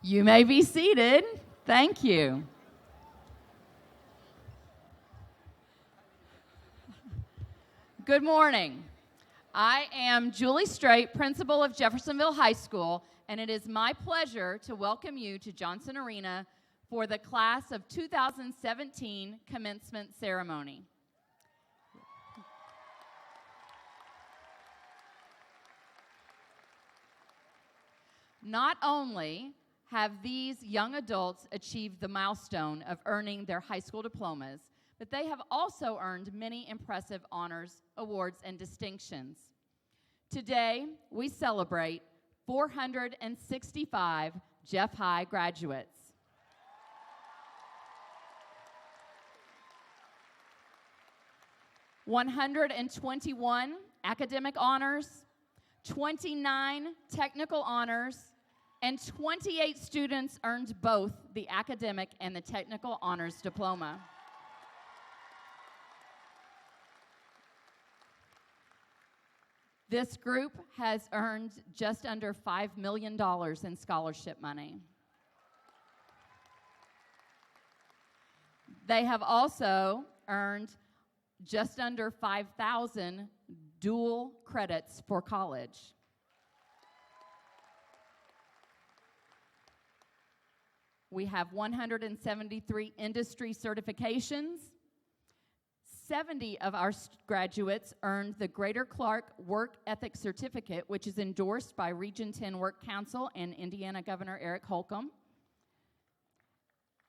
You may be seated. Thank you. Good morning. I am Julie Straight, principal of Jeffersonville High School, and it is my pleasure to welcome you to Johnson Arena for the class of 2017 commencement ceremony. Not only have these young adults achieved the milestone of earning their high school diplomas, but they have also earned many impressive honors, awards, and distinctions. Today, we celebrate 465 Jeff High graduates. 121 academic honors, 29 technical honors, and 28 students earned both the academic and the technical honors diploma. This group has earned just under $5 million in scholarship money. They have also earned just under 5,000 dual credits for college. We have 173 industry certifications. 70 of our graduates earned the Greater Clark Work Ethic Certificate, which is endorsed by Region 10 Work Council and Indiana Governor Eric Holcomb.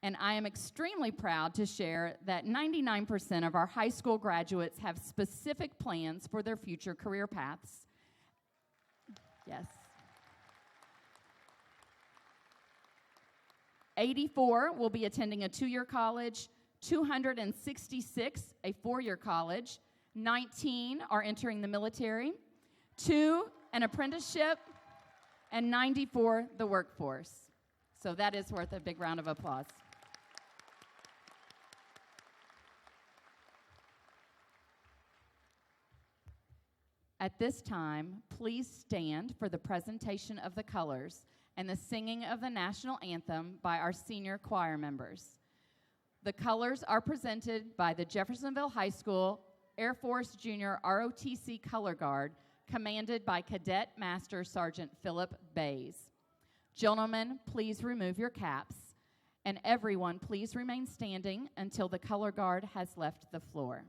And I am extremely proud to share that 99% of our high school graduates have specific plans for their future career paths. Yes. 84 will be attending a 2-year college, 266 a 4-year college, 19 are entering the military, 2 an apprenticeship, and 94 the workforce. So that is worth a big round of applause. At this time, please stand for the presentation of the colors and the singing of the National Anthem by our senior choir members. The colors are presented by the Jeffersonville High School Air Force Junior ROTC Color Guard, commanded by Cadet Master Sergeant Philip Bays. Gentlemen, please remove your caps, and everyone please remain standing until the color guard has left the floor.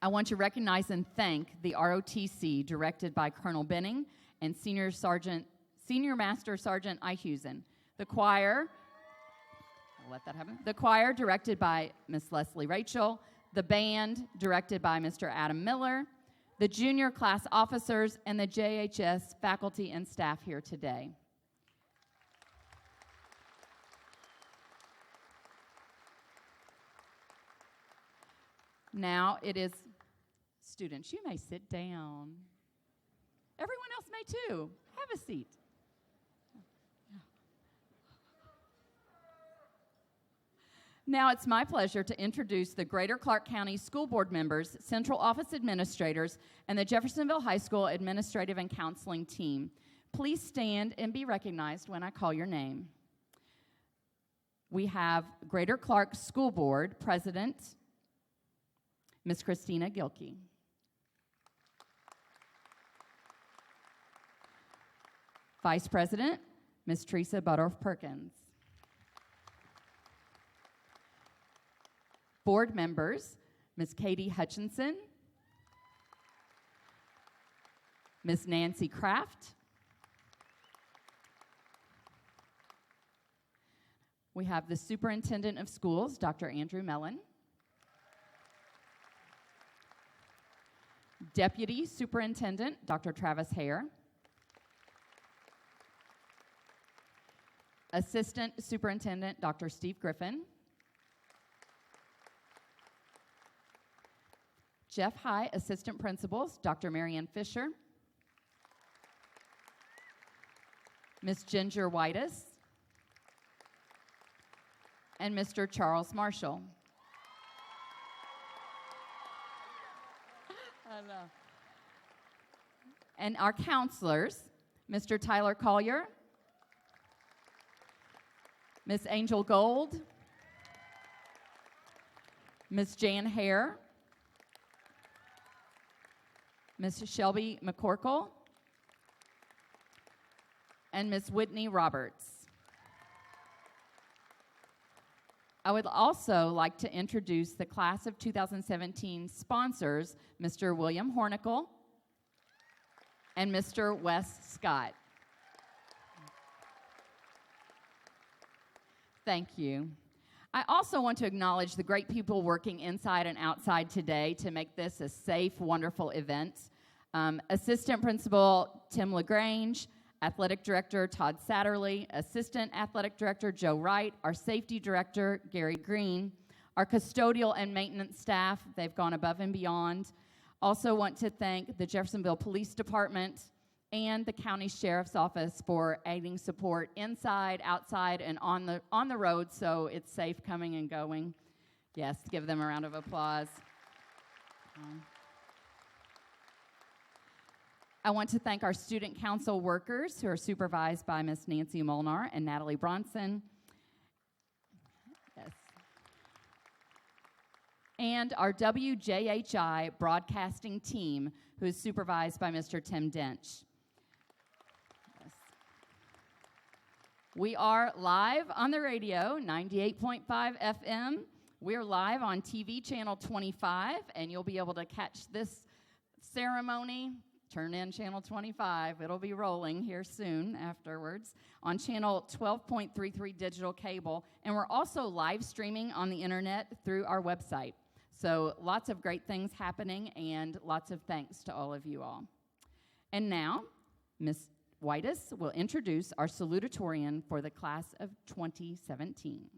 I want to recognize and thank the ROTC, directed by Colonel Benning and Senior Master Sergeant Eichhusen. The choir, I'll let that happen. The choir, directed by Miss Leslie Rachel. The band, directed by Mr. Adam Miller. The junior class officers and the JHS faculty and staff here today. Now it is, students, you may sit down. Everyone else may too. Have a seat. Now it's my pleasure to introduce the Greater Clark County School Board members, Central Office administrators, and the Jeffersonville High School Administrative and Counseling team. Please stand and be recognized when I call your name. We have Greater Clark School Board President, Ms. Christina Gilkey. Vice President, Ms. Teresa Butterf-Perkins. Board members, Ms. Katie Hutchinson, Ms. Nancy Kraft. We have the Superintendent of Schools, Dr. Andrew Mellon. Deputy Superintendent, Dr. Travis Hare. Assistant Superintendent, Dr. Steve Griffin. Jeff High Assistant Principals, Dr. Mariane Fisher. Ms. Ginger Whitis. And Mr. Charles Marshall. I know. And our counselors, Mr. Tyler Collier, Ms. Angel Gold, Ms. Jan Hare, Ms. Shelby McCorkle, and Ms. Whitney Roberts. I would also like to introduce the Class of 2017 sponsors, Mr. William Hornicle and Mr. Wes Scott. Thank you. I also want to acknowledge the great people working inside and outside today to make this a safe, wonderful event. Assistant Principal Tim LaGrange, Athletic Director Todd Satterley, Assistant Athletic Director Joe Wright, our Safety Director Gary Green, our custodial and maintenance staff, they've gone above and beyond. Also want to thank the Jeffersonville Police Department and the County Sheriff's Office for aiding support inside, outside, and on the road, so it's safe coming and going. Yes, give them a round of applause. I want to thank our student council workers who are supervised by Ms. Nancy Molnar and Natalie Bronson. Yes. And our WJHI broadcasting team, who is supervised by Mr. Tim Dench. Yes. We are live on the radio, 98.5 FM. We're live on TV channel 25, and you'll be able to catch this ceremony. Turn in channel 25. It'll be rolling here soon afterwards on channel 12.33 digital cable. And we're also live streaming on the internet through our website. So lots of great things happening and lots of thanks to all of you all. And now, Ms. Whitis will introduce our salutatorian for the class of 2017.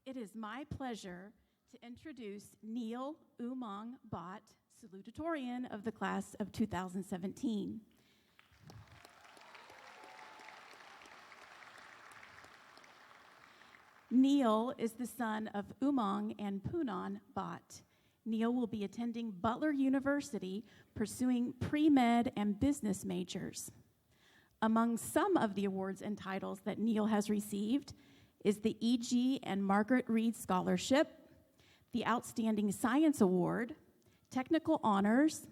It is my pleasure to introduce Neil Umang Bhat, salutatorian of the class of 2017. Neil is the son of Umang and Poonan Bhat. Neil will be attending Butler University, pursuing pre-med and business majors. Among some of the awards and titles that Neil has received is the E.G. and Margaret Reed Scholarship, the Outstanding Science Award, Technical Honors,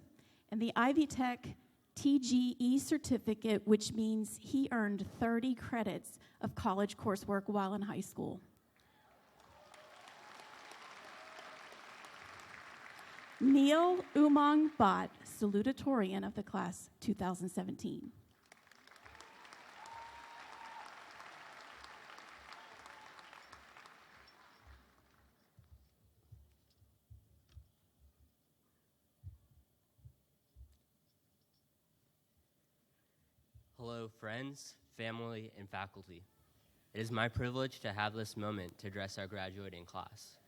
and the Ivy Tech TGE certificate, which means he earned 30 credits of college coursework while in high school. Neil Umang Bhat, salutatorian of the class 2017. Hello, friends, family, and faculty. It is my privilege to have this moment to address our graduating class.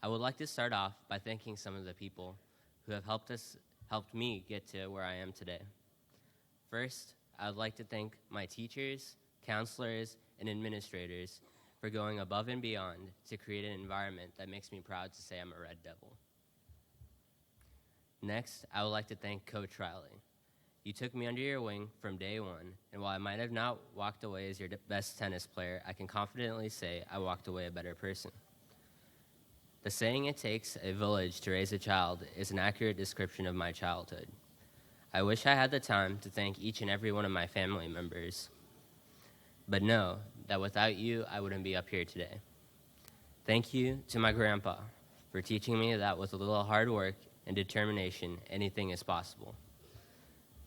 I would like to start off by thanking some of the people who have helped me get to where I am today. First, I would like to thank my teachers, counselors, and administrators for going above and beyond to create an environment that makes me proud to say I'm a Red Devil. Next, I would like to thank Coach Riley. You took me under your wing from day one, and while I might have not walked away as your best tennis player, I can confidently say I walked away a better person. The saying, "It takes a village to raise a child," is an accurate description of my childhood. I wish I had the time to thank each and every one of my family members, but know that without you, I wouldn't be up here today. Thank you to my grandpa for teaching me that with a little hard work and determination, anything is possible.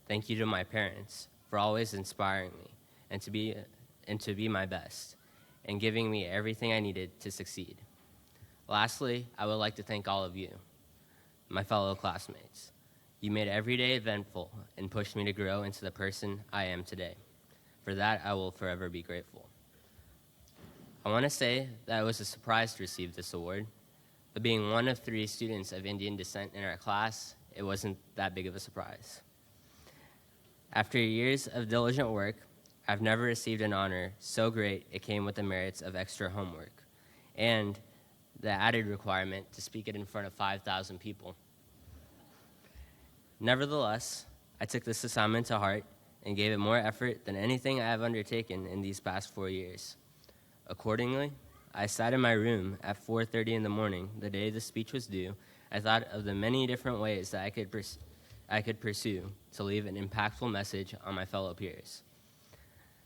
Thank you to my parents for always inspiring me and to be my best and giving me everything I needed to succeed. Lastly, I would like to thank all of you, my fellow classmates. You made every day eventful and pushed me to grow into the person I am today. For that, I will forever be grateful. I want to say that it was a surprise to receive this award, but being one of 3 students of Indian descent in our class, it wasn't that big of a surprise. After years of diligent work, I've never received an honor so great it came with the merits of extra homework and the added requirement to speak it in front of 5,000 people. Nevertheless, I took this assignment to heart and gave it more effort than anything I have undertaken in these past 4 years. Accordingly, I sat in my room at 4:30 in the morning, the day the speech was due. I thought of the many different ways that I could pursue to leave an impactful message on my fellow peers.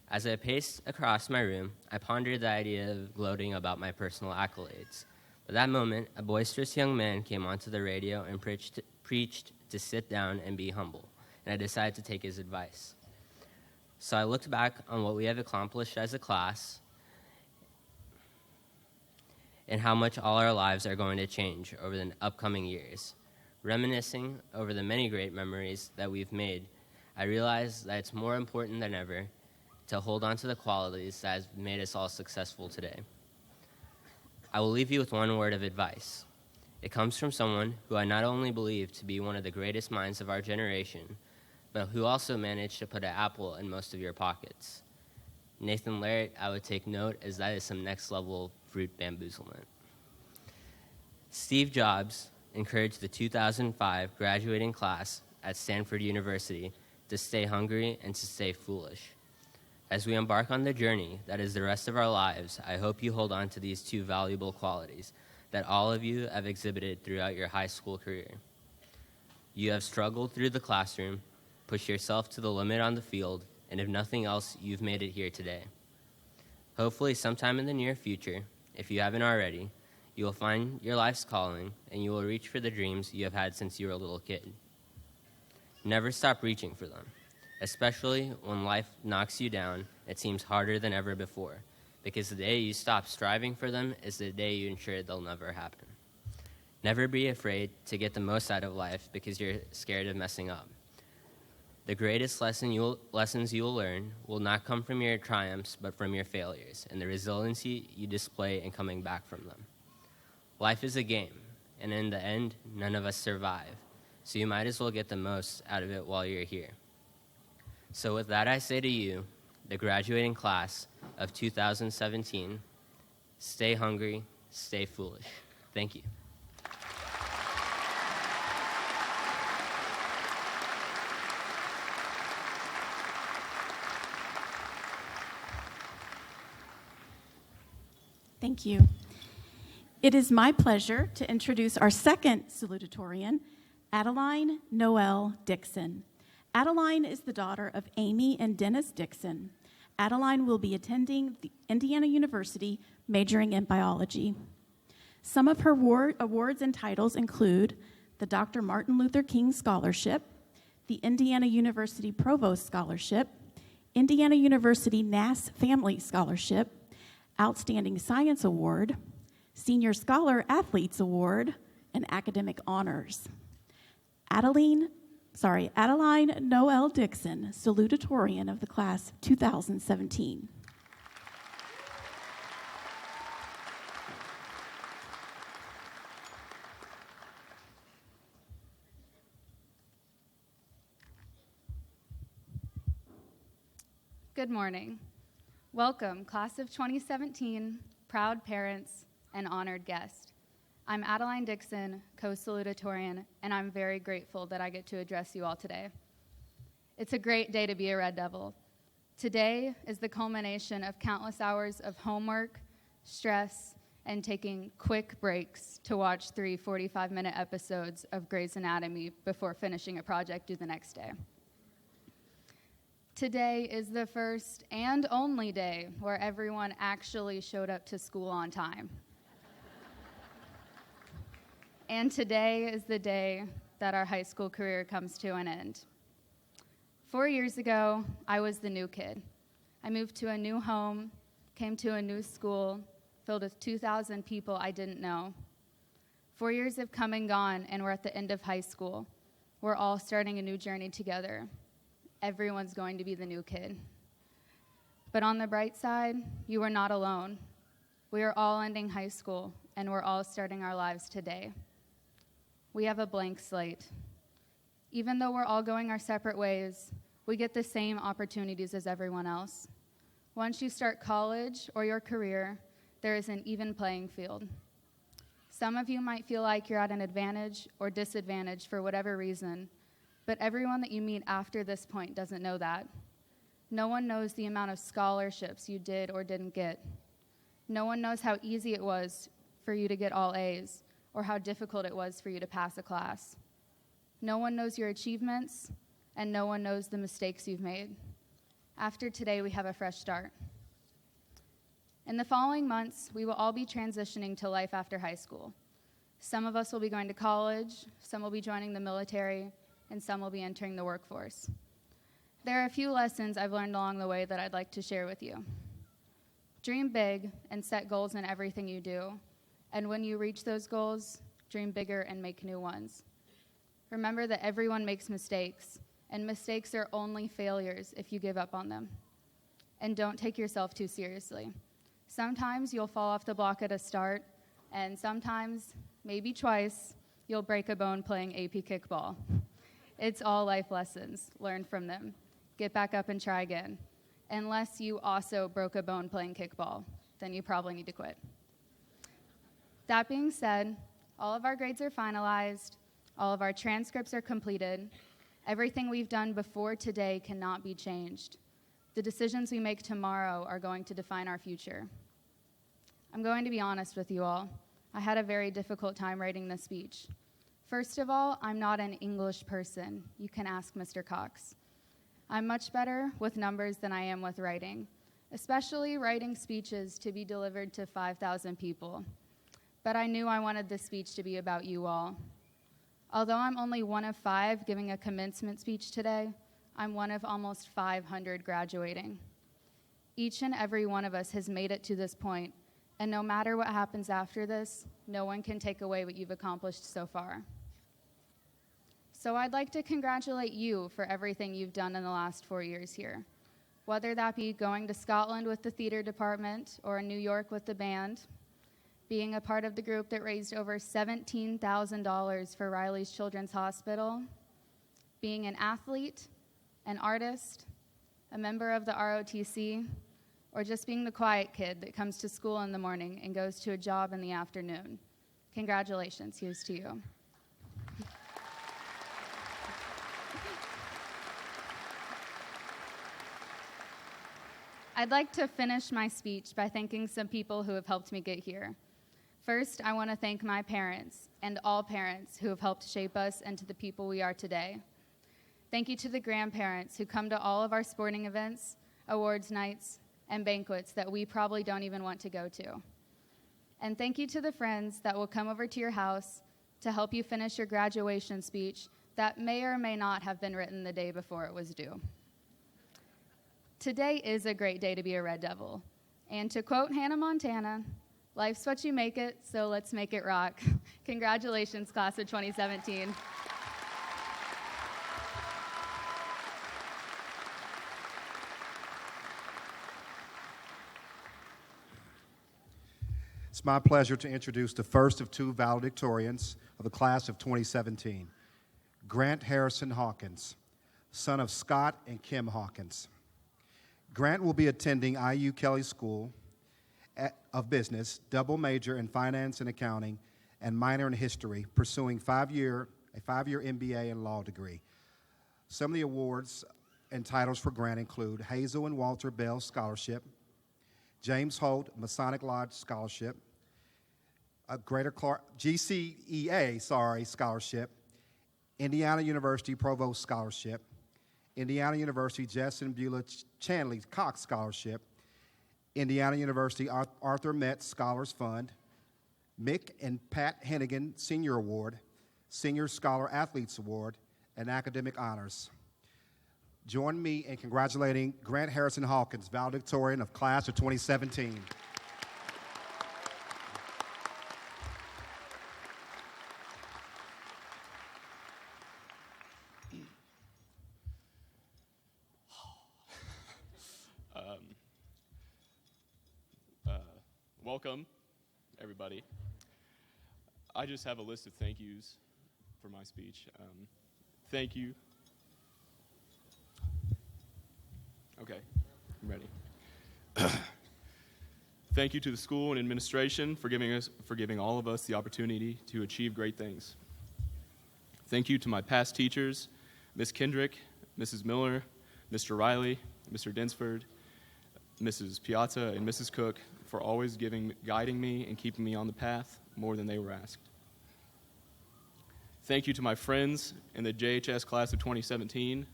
As I paced across my room, I pondered the idea of gloating about my personal accolades. At that moment, a boisterous young man came onto the radio and preached to sit down and be humble, and I decided to take his advice. So I looked back on what we have accomplished as a class and how much all our lives are going to change over the upcoming years. Reminiscing over the many great memories that we've made, I realized that it's more important than ever to hold on to the qualities that have made us all successful today. I will leave you with one word of advice. It comes from someone who I not only believe to be one of the greatest minds of our generation, but who also managed to put an apple in most of your pockets. Nathan Larrett, I would take note, as that is some next level fruit bamboozlement. Steve Jobs encouraged the 2005 graduating class at Stanford University to stay hungry and to stay foolish. As we embark on the journey that is the rest of our lives, I hope you hold on to these 2 valuable qualities that all of you have exhibited throughout your high school career. You have struggled through the classroom, pushed yourself to the limit on the field, and if nothing else, you've made it here today. Hopefully, sometime in the near future, if you haven't already, you will find your life's calling and you will reach for the dreams you have had since you were a little kid. Never stop reaching for them, especially when life knocks you down. It seems harder than ever before, because the day you stop striving for them is the day you ensure they'll never happen. Never be afraid to get the most out of life because you're scared of messing up. The greatest lessons you will learn will not come from your triumphs, but from your failures and the resiliency you display in coming back from them. Life is a game, and in the end, none of us survive, so you might as well get the most out of it while you're here. So with that, I say to you, the graduating class of 2017, stay hungry, stay foolish. Thank you. Thank you. It is my pleasure to introduce our second salutatorian, Adeline Noel Dixon. Adeline is the daughter of Amy and Dennis Dixon. Adeline will be attending the Indiana University, majoring in biology. Some of her awards and titles include the Dr. Martin Luther King Scholarship, the Indiana University Provost Scholarship, Indiana University Nass Family Scholarship, Outstanding Science Award, Senior Scholar Athletes Award, and Academic Honors. Adeline Noel Dixon, salutatorian of the class 2017. Good morning. Welcome, class of 2017, proud parents, and honored guest. I'm Adeline Dixon, co-salutatorian, and I'm very grateful that I get to address you all today. It's a great day to be a Red Devil. Today is the culmination of countless hours of homework, stress, and taking quick breaks to watch 3 45-minute episodes of Grey's Anatomy before finishing a project due the next day. Today is the first and only day where everyone actually showed up to school on time. And today is the day that our high school career comes to an end. 4 years ago, I was the new kid. I moved to a new home, came to a new school, filled with 2,000 people I didn't know. 4 years have come and gone, and we're at the end of high school. We're all starting a new journey together. Everyone's going to be the new kid. But on the bright side, you are not alone. We are all ending high school, and we're all starting our lives today. We have a blank slate. Even though we're all going our separate ways, we get the same opportunities as everyone else. Once you start college or your career, there is an even playing field. Some of you might feel like you're at an advantage or disadvantage for whatever reason, but everyone that you meet after this point doesn't know that. No one knows the amount of scholarships you did or didn't get. No one knows how easy it was for you to get all A's or how difficult it was for you to pass a class. No one knows your achievements, and no one knows the mistakes you've made. After today, we have a fresh start. In the following months, we will all be transitioning to life after high school. Some of us will be going to college, some will be joining the military, and some will be entering the workforce. There are a few lessons I've learned along the way that I'd like to share with you. Dream big and set goals in everything you do, and when you reach those goals, dream bigger and make new ones. Remember that everyone makes mistakes, and mistakes are only failures if you give up on them. And don't take yourself too seriously. Sometimes you'll fall off the block at a start, and sometimes, maybe twice, you'll break a bone playing AP kickball. It's all life lessons. Learn from them. Get back up and try again. Unless you also broke a bone playing kickball, then you probably need to quit. That being said, all of our grades are finalized, all of our transcripts are completed. Everything we've done before today cannot be changed. The decisions we make tomorrow are going to define our future. I'm going to be honest with you all. I had a very difficult time writing this speech. First of all, I'm not an English person. You can ask Mr. Cox. I'm much better with numbers than I am with writing, especially writing speeches to be delivered to 5,000 people. But I knew I wanted this speech to be about you all. Although I'm only one of 5 giving a commencement speech today, I'm one of almost 500 graduating. Each and every one of us has made it to this point, and no matter what happens after this, no one can take away what you've accomplished so far. So I'd like to congratulate you for everything you've done in the last 4 years here. Whether that be going to Scotland with the theater department or in New York with the band, being a part of the group that raised over $17,000 for Riley's Children's Hospital, being an athlete, an artist, a member of the ROTC, or just being the quiet kid that comes to school in the morning and goes to a job in the afternoon. Congratulations, here's to you. I'd like to finish my speech by thanking some people who have helped me get here. First, I want to thank my parents and all parents who have helped shape us into the people we are today. Thank you to the grandparents who come to all of our sporting events, awards nights, and banquets that we probably don't even want to go to. And thank you to the friends that will come over to your house to help you finish your graduation speech that may or may not have been written the day before it was due. Today is a great day to be a Red Devil. And to quote Hannah Montana, life's what you make it, so let's make it rock. Congratulations, class of 2017. It's my pleasure to introduce the first of two valedictorians of the class of 2017, Grant Harrison Hawkins, son of Scott and Kim Hawkins. Grant will be attending IU Kelley School of Business, double major in finance and accounting, and minor in history, pursuing a five-year MBA and law degree. Some of the awards and titles for Grant include Hazel and Walter Bell Scholarship, James Holt Masonic Lodge Scholarship, a GCEA Scholarship, Indiana University Provost Scholarship, Indiana University Jess and Beulah Chanley Cox Scholarship, Indiana University Arthur Metz Scholars Fund, Mick and Pat Hennigan Senior Award, Senior Scholar Athletes Award, and Academic Honors. Join me in congratulating Grant Harrison Hawkins, valedictorian of class of 2017. Welcome, everybody. I just have a list of thank yous for my speech. Thank you. Okay, I'm ready. Thank you to the school and administration for giving all of us the opportunity to achieve great things. Thank you to my past teachers, Ms. Kendrick, Mrs. Miller, Mr. Riley, Mr. Dinsford, Mrs. Piazza, and Mrs. Cook for always guiding me and keeping me on the path more than they were asked. Thank you to my friends in the JHS class of 2017,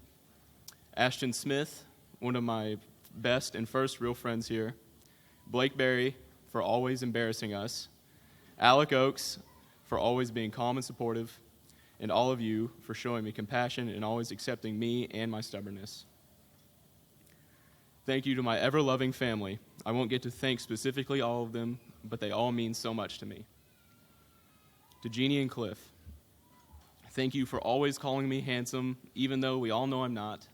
Ashton Smith, one of my best and first real friends here, Blake Berry for always embarrassing us, Alec Oakes for always being calm and supportive, and all of you for showing me compassion and always accepting me and my stubbornness. Thank you to my ever-loving family. I won't get to thank specifically all of them, but they all mean so much to me. To Jeannie and Cliff, thank you for always calling me handsome, even though we all know I'm not.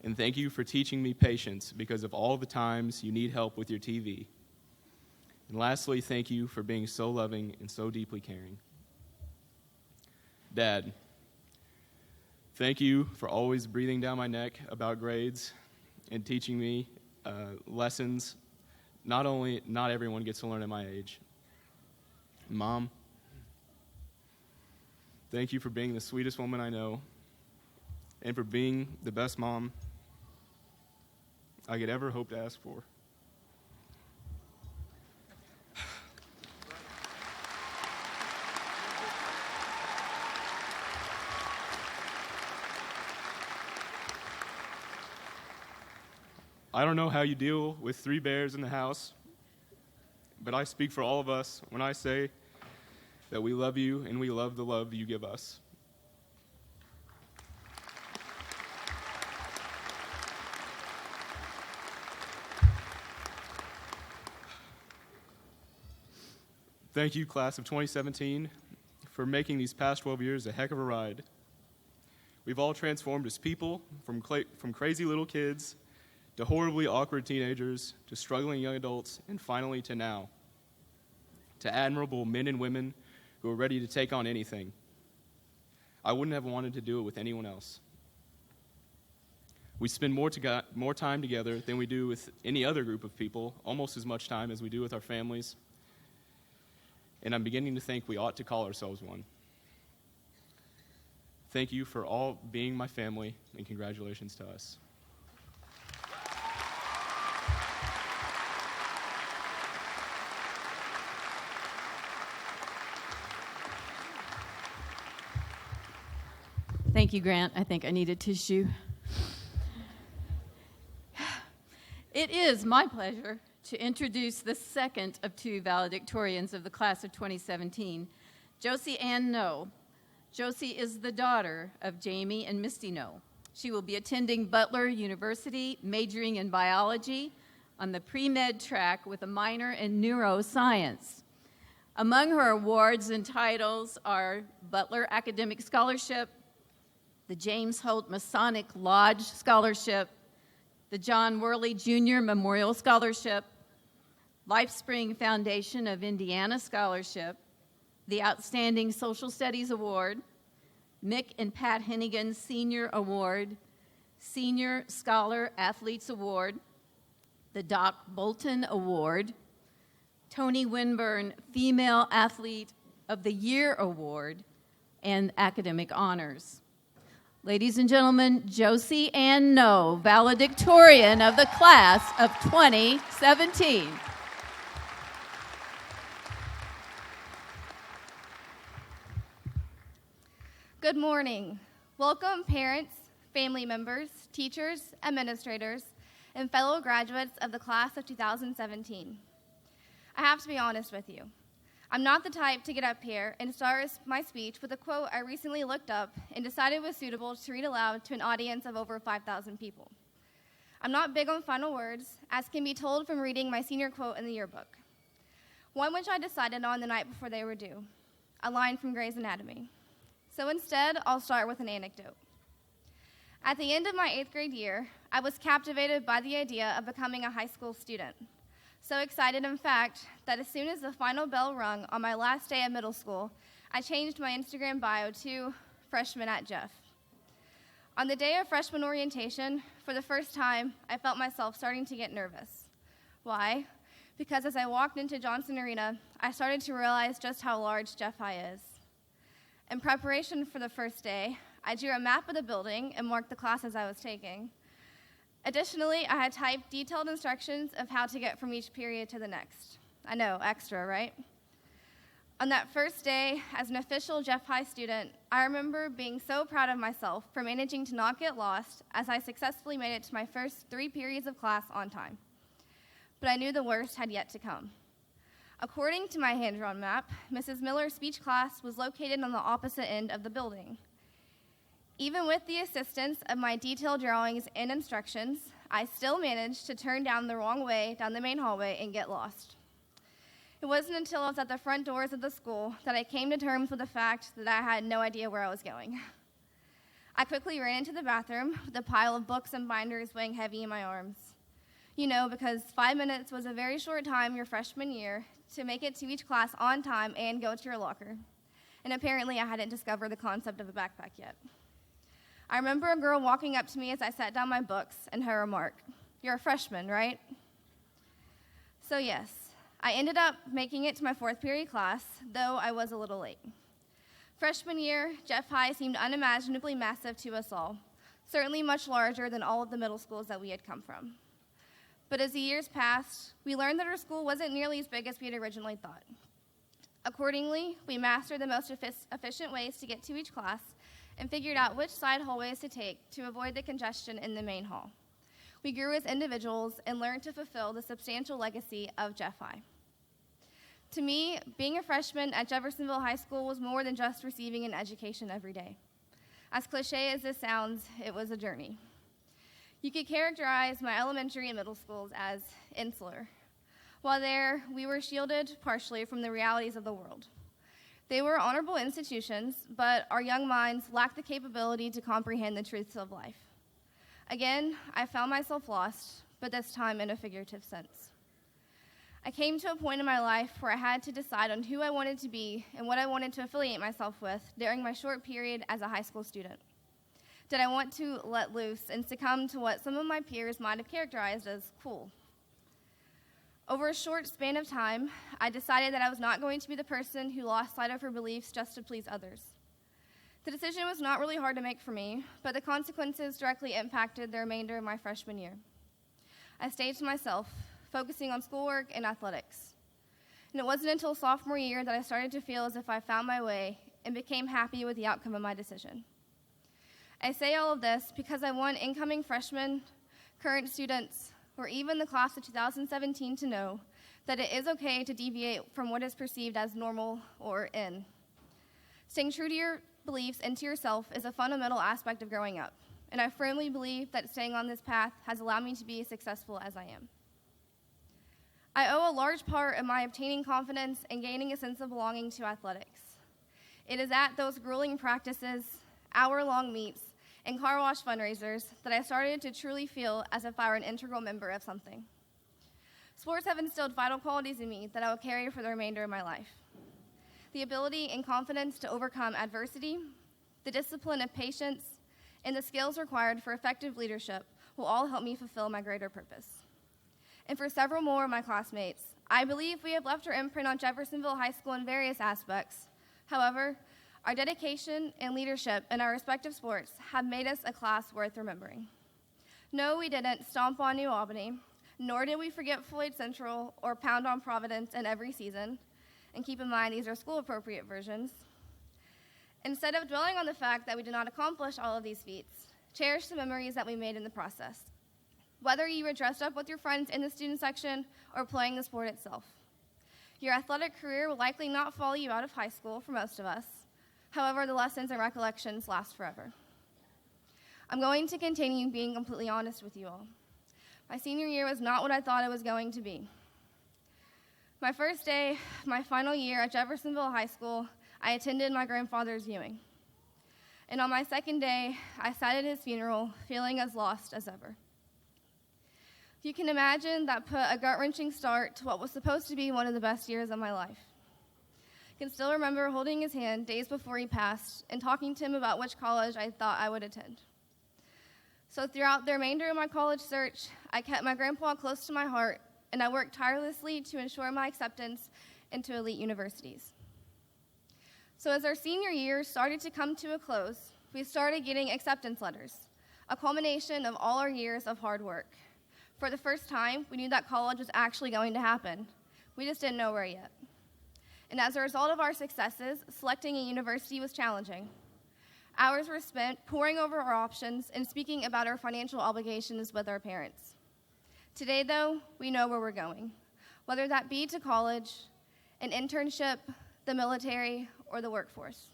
And thank you for teaching me patience because of all the times you need help with your TV. And lastly, thank you for being so loving and so deeply caring. Dad, thank you for always breathing down my neck about grades and teaching me lessons not everyone gets to learn at my age. Mom, thank you for being the sweetest woman I know and for being the best mom I could ever hope to ask for. I don't know how you deal with 3 bears in the house, but I speak for all of us when I say that we love you and we love the love you give us. Thank you, class of 2017, for making these past 12 years a heck of a ride. We've all transformed as people, from crazy little kids to horribly awkward teenagers, to struggling young adults, and finally to now, to admirable men and women who are ready to take on anything. I wouldn't have wanted to do it with anyone else. We spend more time together than we do with any other group of people, almost as much time as we do with our families, and I'm beginning to think we ought to call ourselves one. Thank you for all being my family, and congratulations to us. Thank Thank you, Grant. I think I need a tissue. It is my pleasure to introduce the second of two valedictorians of the class of 2017, Josie Ann Noe. Josie is the daughter of Jamie and Misty Noe. She will be attending Butler University, majoring in biology on the pre-med track with a minor in neuroscience. Among her awards and titles are Butler Academic Scholarship, the James Holt Masonic Lodge Scholarship, the John Worley Jr. Memorial Scholarship, LifeSpring Foundation of Indiana Scholarship, the Outstanding Social Studies Award, Mick and Pat Hennigan Senior Award, Senior Scholar Athletes Award, the Doc Bolton Award, Tony Winburn Female Athlete of the Year Award, and academic honors. Ladies and gentlemen, Josie Ann Noe, valedictorian of the class of 2017. Good morning. Welcome, parents, family members, teachers, administrators, and fellow graduates of the class of 2017. I have to be honest with you. I'm not the type to get up here and start my speech with a quote I recently looked up and decided was suitable to read aloud to an audience of over 5,000 people. I'm not big on final words, as can be told from reading my senior quote in the yearbook. One which I decided on the night before they were due, a line from Grey's Anatomy. So instead, I'll start with an anecdote. At the end of my 8th grade year, I was captivated by the idea of becoming a high school student. So excited, in fact, that as soon as the final bell rung on my last day of middle school, I changed my Instagram bio to freshman at Jeff. On the day of freshman orientation, for the first time, I felt myself starting to get nervous. Why? Because as I walked into Johnson Arena, I started to realize just how large Jeff High is. In preparation for the first day, I drew a map of the building and marked the classes I was taking. Additionally, I had typed detailed instructions of how to get from each period to the next. I know, extra, right? On that first day, as an official Jeff High student, I remember being so proud of myself for managing to not get lost as I successfully made it to my first 3 periods of class on time. But I knew the worst had yet to come. According to my hand-drawn map, Mrs. Miller's speech class was located on the opposite end of the building. Even with the assistance of my detailed drawings and instructions, I still managed to turn down the wrong way down the main hallway and get lost. It wasn't until I was at the front doors of the school that I came to terms with the fact that I had no idea where I was going. I quickly ran into the bathroom with a pile of books and binders weighing heavy in my arms. You know, because 5 minutes was a very short time your freshman year to make it to each class on time and go to your locker. And apparently I hadn't discovered the concept of a backpack yet. I remember a girl walking up to me as I set down my books and her remark, "You're a freshman, right?" So yes, I ended up making it to my 4th period class, though I was a little late. Freshman year, Jeff High seemed unimaginably massive to us all, certainly much larger than all of the middle schools that we had come from. But as the years passed, we learned that our school wasn't nearly as big as we had originally thought. Accordingly, we mastered the most efficient ways to get to each class and figured out which side hallways to take to avoid the congestion in the main hall. We grew as individuals and learned to fulfill the substantial legacy of Jeff High. To me, being a freshman at Jeffersonville High School was more than just receiving an education every day. As cliche as this sounds, it was a journey. You could characterize my elementary and middle schools as insular. While there, we were shielded partially from the realities of the world. They were honorable institutions, but our young minds lacked the capability to comprehend the truths of life. Again, I found myself lost, but this time in a figurative sense. I came to a point in my life where I had to decide on who I wanted to be and what I wanted to affiliate myself with during my short period as a high school student. Did I want to let loose and succumb to what some of my peers might have characterized as cool? Over a short span of time, I decided that I was not going to be the person who lost sight of her beliefs just to please others. The decision was not really hard to make for me, but the consequences directly impacted the remainder of my freshman year. I stayed to myself, focusing on schoolwork and athletics. And it wasn't until sophomore year that I started to feel as if I found my way and became happy with the outcome of my decision. I say all of this because I want incoming freshmen, current students, or even the class of 2017 to know that it is okay to deviate from what is perceived as normal or in. Staying true to your beliefs and to yourself is a fundamental aspect of growing up, and I firmly believe that staying on this path has allowed me to be as successful as I am. I owe a large part of my obtaining confidence and gaining a sense of belonging to athletics. It is at those grueling practices, hour-long meets, and car wash fundraisers that I started to truly feel as if I were an integral member of something. Sports have instilled vital qualities in me that I will carry for the remainder of my life. The ability and confidence to overcome adversity, the discipline of patience, and the skills required for effective leadership will all help me fulfill my greater purpose. And for several more of my classmates, I believe we have left our imprint on Jeffersonville High School in various aspects. However, our dedication and leadership in our respective sports have made us a class worth remembering. No, we didn't stomp on New Albany, nor did we forget Floyd Central or pound on Providence in every season. And keep in mind, these are school-appropriate versions. Instead of dwelling on the fact that we did not accomplish all of these feats, cherish the memories that we made in the process. Whether you were dressed up with your friends in the student section or playing the sport itself. Your athletic career will likely not follow you out of high school for most of us. However, the lessons and recollections last forever. I'm going to continue being completely honest with you all. My senior year was not what I thought it was going to be. My first day, my final year at Jeffersonville High School, I attended my grandfather's viewing. And on my second day, I sat at his funeral, feeling as lost as ever. You can imagine that put a gut-wrenching start to what was supposed to be one of the best years of my life. I can still remember holding his hand days before he passed and talking to him about which college I thought I would attend. So throughout the remainder of my college search, I kept my grandpa close to my heart, and I worked tirelessly to ensure my acceptance into elite universities. So as our senior year started to come to a close, we started getting acceptance letters, a culmination of all our years of hard work. For the first time, we knew that college was actually going to happen. We just didn't know where yet. And as a result of our successes, selecting a university was challenging. Hours were spent poring over our options and speaking about our financial obligations with our parents. Today, though, we know where we're going, whether that be to college, an internship, the military, or the workforce.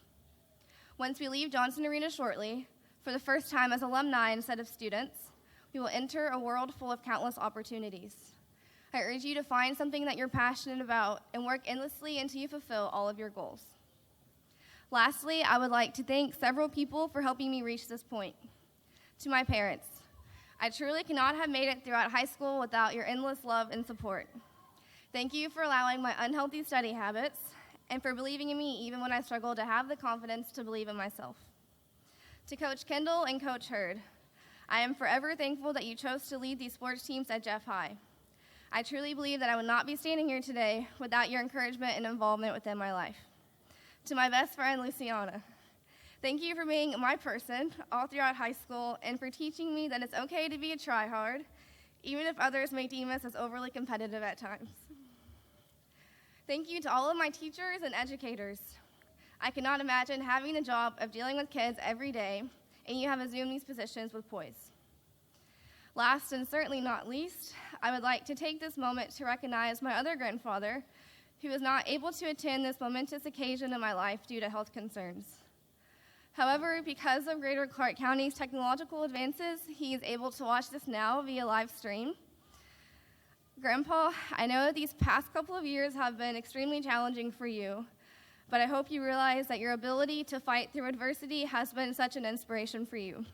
Once we leave Johnson Arena shortly, for the first time as alumni instead of students, we will enter a world full of countless opportunities. I urge you to find something that you're passionate about and work endlessly until you fulfill all of your goals. Lastly, I would like to thank several people for helping me reach this point. To my parents, I truly cannot have made it throughout high school without your endless love and support. Thank you for allowing my unhealthy study habits and for believing in me even when I struggled to have the confidence to believe in myself. To Coach Kendall and Coach Hurd, I am forever thankful that you chose to lead these sports teams at Jeff High. I truly believe that I would not be standing here today without your encouragement and involvement within my life. To my best friend, Luciana, thank you for being my person all throughout high school and for teaching me that it's okay to be a tryhard, even if others may deem us as overly competitive at times. Thank you to all of my teachers and educators. I cannot imagine having the job of dealing with kids every day, and you have assumed these positions with poise. Last and certainly not least, I would like to take this moment to recognize my other grandfather, who was not able to attend this momentous occasion in my life due to health concerns. However, because of Greater Clark County's technological advances, he is able to watch this now via live stream. Grandpa, I know these past couple of years have been extremely challenging for you, but I hope you realize that your ability to fight through adversity has been such an inspiration for you.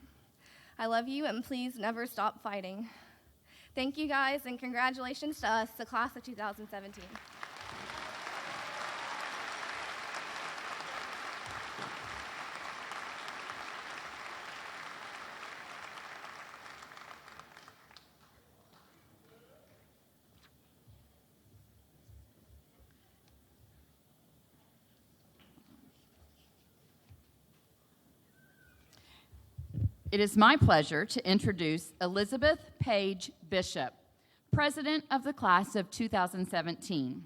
I love you, and please never stop fighting. Thank you guys, and congratulations to us, the class of 2017. It is my pleasure to introduce Elizabeth Page Bishop, president of the class of 2017.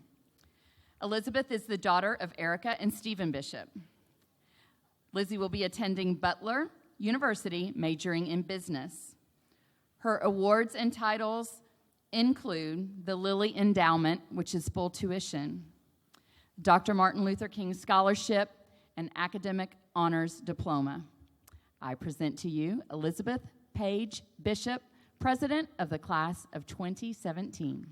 Elizabeth is the daughter of Erica and Stephen Bishop. Lizzie will be attending Butler, University, majoring in business. Her awards and titles include the Lilly Endowment, which is full tuition, Dr. Martin Luther King Scholarship, and Academic Honors Diploma. I present to you Elizabeth Page Bishop, President of the Class of 2017.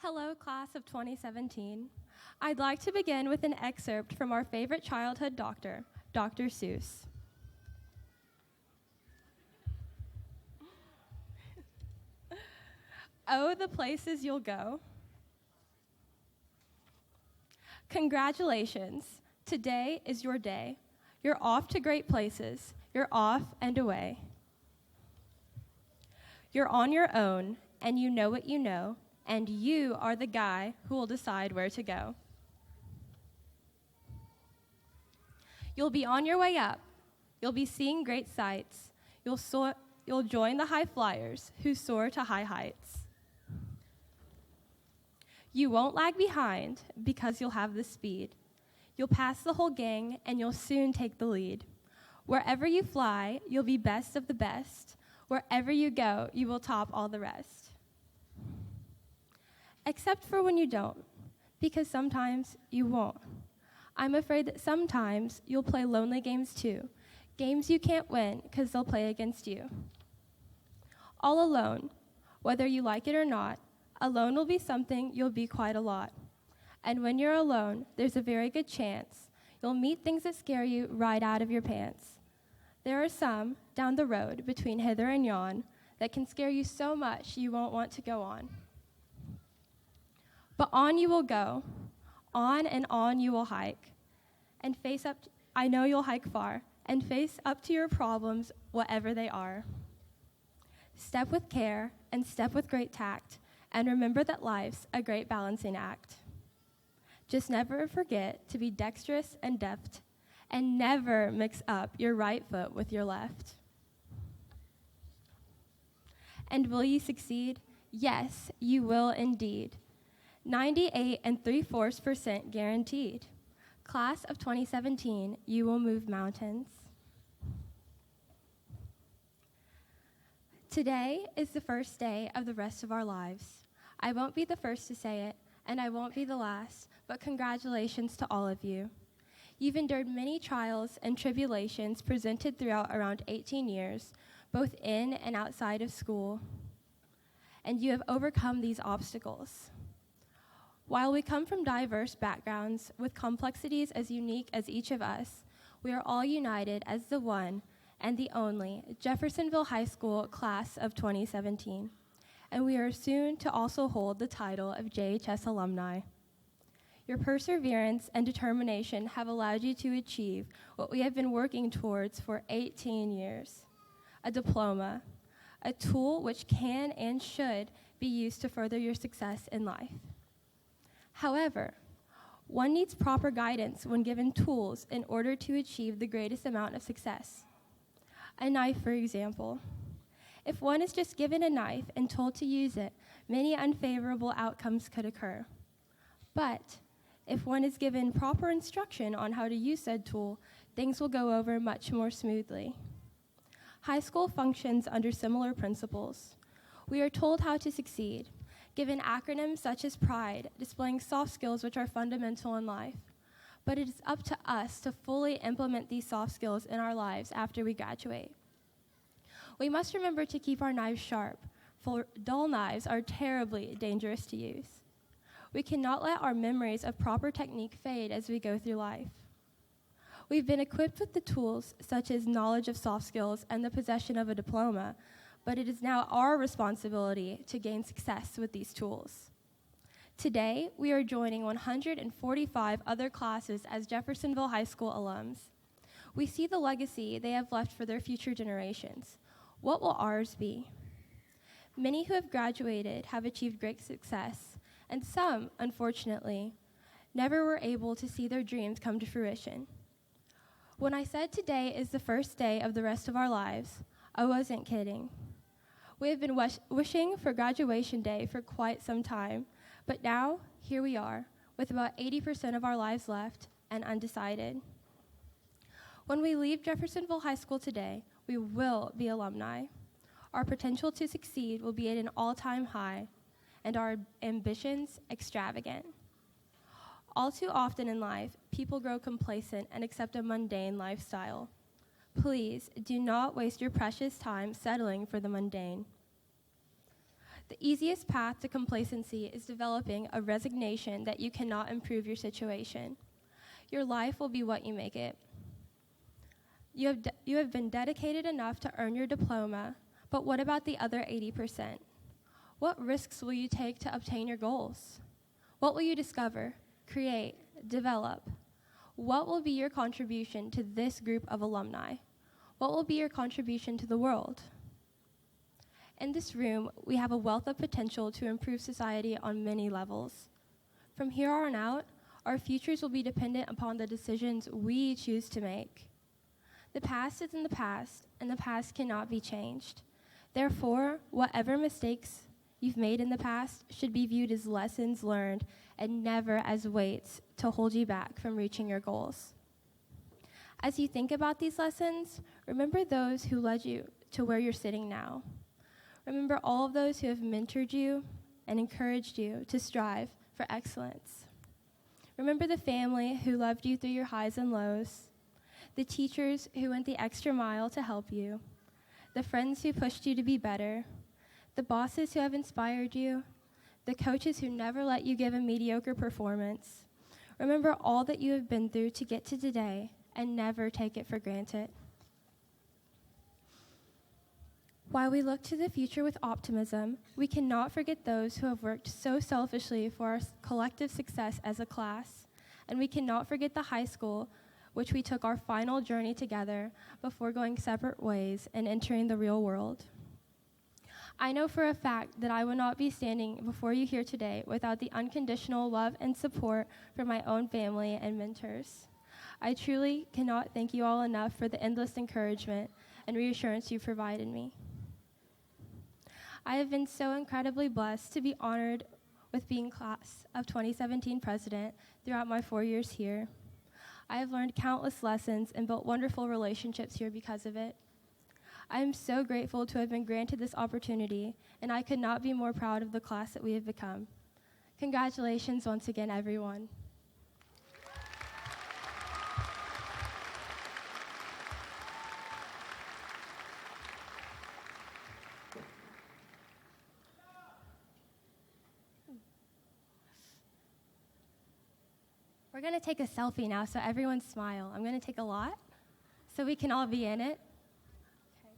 Hello, Class of 2017. I'd like to begin with an excerpt from our favorite childhood doctor, Dr. Seuss. Oh, the places you'll go. Congratulations. Today is your day. You're off to great places. You're off and away. You're on your own, and you know what you know, and you are the guy who will decide where to go. You'll be on your way up. You'll be seeing great sights. You'll join the high flyers who soar to high heights. You won't lag behind because you'll have the speed. You'll pass the whole gang and you'll soon take the lead. Wherever you fly, you'll be best of the best. Wherever you go, you will top all the rest. Except for when you don't, because sometimes you won't. I'm afraid that sometimes you'll play lonely games too, games you can't win because they'll play against you. All alone, whether you like it or not, alone will be something you'll be quite a lot. And when you're alone, there's a very good chance you'll meet things that scare you right out of your pants. There are some down the road between hither and yon that can scare you so much you won't want to go on. But on you will go, on and on you will hike, and face up, I know you'll hike far, and face up to your problems, whatever they are. Step with care and step with great tact, and remember that life's a great balancing act. Just never forget to be dexterous and deft, and never mix up your right foot with your left. And will you succeed? Yes, you will indeed. 98 3/4% guaranteed. Class of 2017, you will move mountains. Today is the first day of the rest of our lives. I won't be the first to say it, and I won't be the last, but congratulations to all of you. You've endured many trials and tribulations presented throughout around 18 years, both in and outside of school, and you have overcome these obstacles. While we come from diverse backgrounds with complexities as unique as each of us, we are all united as the one and the only Jeffersonville High School Class of 2017, and we are soon to also hold the title of JHS alumni. Your perseverance and determination have allowed you to achieve what we have been working towards for 18 years, a diploma, a tool which can and should be used to further your success in life. However, one needs proper guidance when given tools in order to achieve the greatest amount of success. A knife, for example. If one is just given a knife and told to use it, many unfavorable outcomes could occur. But if one is given proper instruction on how to use said tool, things will go over much more smoothly. High school functions under similar principles. We are told how to succeed, given acronyms such as PRIDE, displaying soft skills which are fundamental in life. But it is up to us to fully implement these soft skills in our lives after we graduate. We must remember to keep our knives sharp, for dull knives are terribly dangerous to use. We cannot let our memories of proper technique fade as we go through life. We've been equipped with the tools such as knowledge of soft skills and the possession of a diploma, but it is now our responsibility to gain success with these tools. Today, we are joining 145 other classes as Jeffersonville High School alums. We see the legacy they have left for their future generations. What will ours be? Many who have graduated have achieved great success, and some, unfortunately, never were able to see their dreams come to fruition. When I said today is the first day of the rest of our lives, I wasn't kidding. We have been wishing for graduation day for quite some time, but now, here we are, with about 80% of our lives left and undecided. When we leave Jeffersonville High School today, we will be alumni. Our potential to succeed will be at an all-time high, and our ambitions extravagant. All too often in life, people grow complacent and accept a mundane lifestyle. Please do not waste your precious time settling for the mundane. The easiest path to complacency is developing a resignation that you cannot improve your situation. Your life will be what you make it. You have been dedicated enough to earn your diploma, but what about the other 80%? What risks will you take to obtain your goals? What will you discover, create, develop? What will be your contribution to this group of alumni? What will be your contribution to the world? In this room, we have a wealth of potential to improve society on many levels. From here on out, our futures will be dependent upon the decisions we choose to make. The past is in the past, and the past cannot be changed. Therefore, whatever mistakes you've made in the past should be viewed as lessons learned and never as weights to hold you back from reaching your goals. As you think about these lessons, remember those who led you to where you're sitting now. Remember all of those who have mentored you and encouraged you to strive for excellence. Remember the family who loved you through your highs and lows, the teachers who went the extra mile to help you, the friends who pushed you to be better, the bosses who have inspired you, the coaches who never let you give a mediocre performance. Remember all that you have been through to get to today and never take it for granted. While we look to the future with optimism, we cannot forget those who have worked so selfishly for our collective success as a class, and we cannot forget the high school, which we took our final journey together before going separate ways and entering the real world. I know for a fact that I would not be standing before you here today without the unconditional love and support from my own family and mentors. I truly cannot thank you all enough for the endless encouragement and reassurance you provided me. I have been so incredibly blessed to be honored with being Class of 2017 President throughout my 4 years here. I have learned countless lessons and built wonderful relationships here because of it. I am so grateful to have been granted this opportunity, and I could not be more proud of the class that we have become. Congratulations once again, everyone. We're going to take a selfie now, so everyone smile. I'm going to take a lot, so we can all be in it. Okay.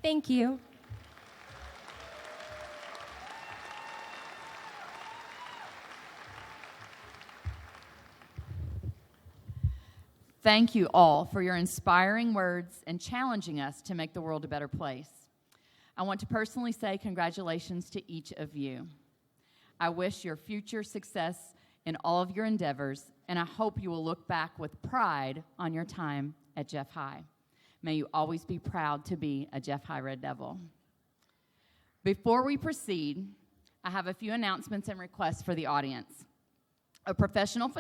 Thank you. Thank you all for your inspiring words and challenging us to make the world a better place. I want to personally say congratulations to each of you. I wish your future success in all of your endeavors, and I hope you will look back with pride on your time at Jeff High. May you always be proud to be a Jeff High Red Devil. Before we proceed, I have a few announcements and requests for the audience. A professional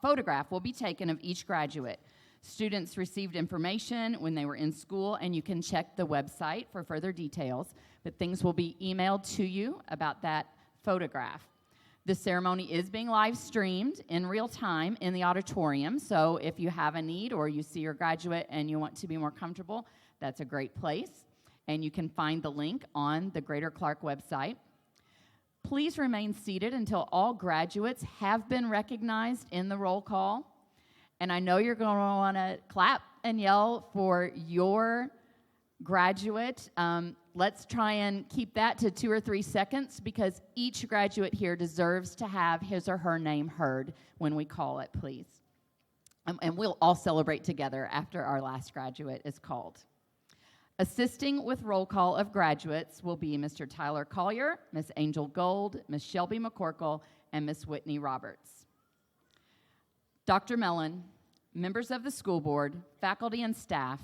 photograph will be taken of each graduate. Students received information when they were in school, and you can check the website for further details, but things will be emailed to you about that photograph. The ceremony is being live streamed in real time in the auditorium, so if you have a need or you see your graduate and you want to be more comfortable, that's a great place, and you can find the link on the Greater Clark website. Please remain seated until all graduates have been recognized in the roll call. And I know you're going to want to clap and yell for your graduate. Let's try and keep that to 2 or 3 seconds, because each graduate here deserves to have his or her name heard when we call it, please. And we'll all celebrate together after our last graduate is called. Assisting with roll call of graduates will be Mr. Tyler Collier, Miss Angel Gold, Miss Shelby McCorkle, and Miss Whitney Roberts. Dr. Mellon, members of the school board, faculty and staff,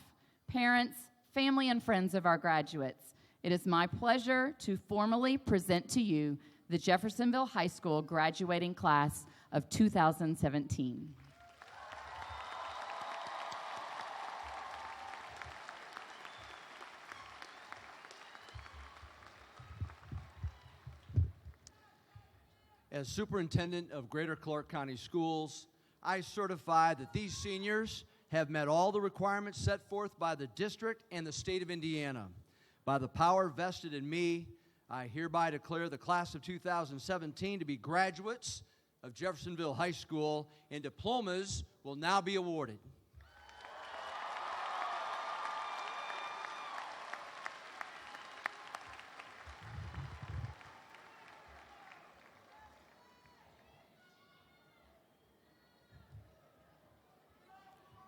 parents, family, and friends of our graduates, it is my pleasure to formally present to you the Jeffersonville High School graduating class of 2017. As Superintendent of Greater Clark County Schools, I certify that these seniors have met all the requirements set forth by the district and the state of Indiana. By the power vested in me, I hereby declare the class of 2017 to be graduates of Jeffersonville High School, and diplomas will now be awarded.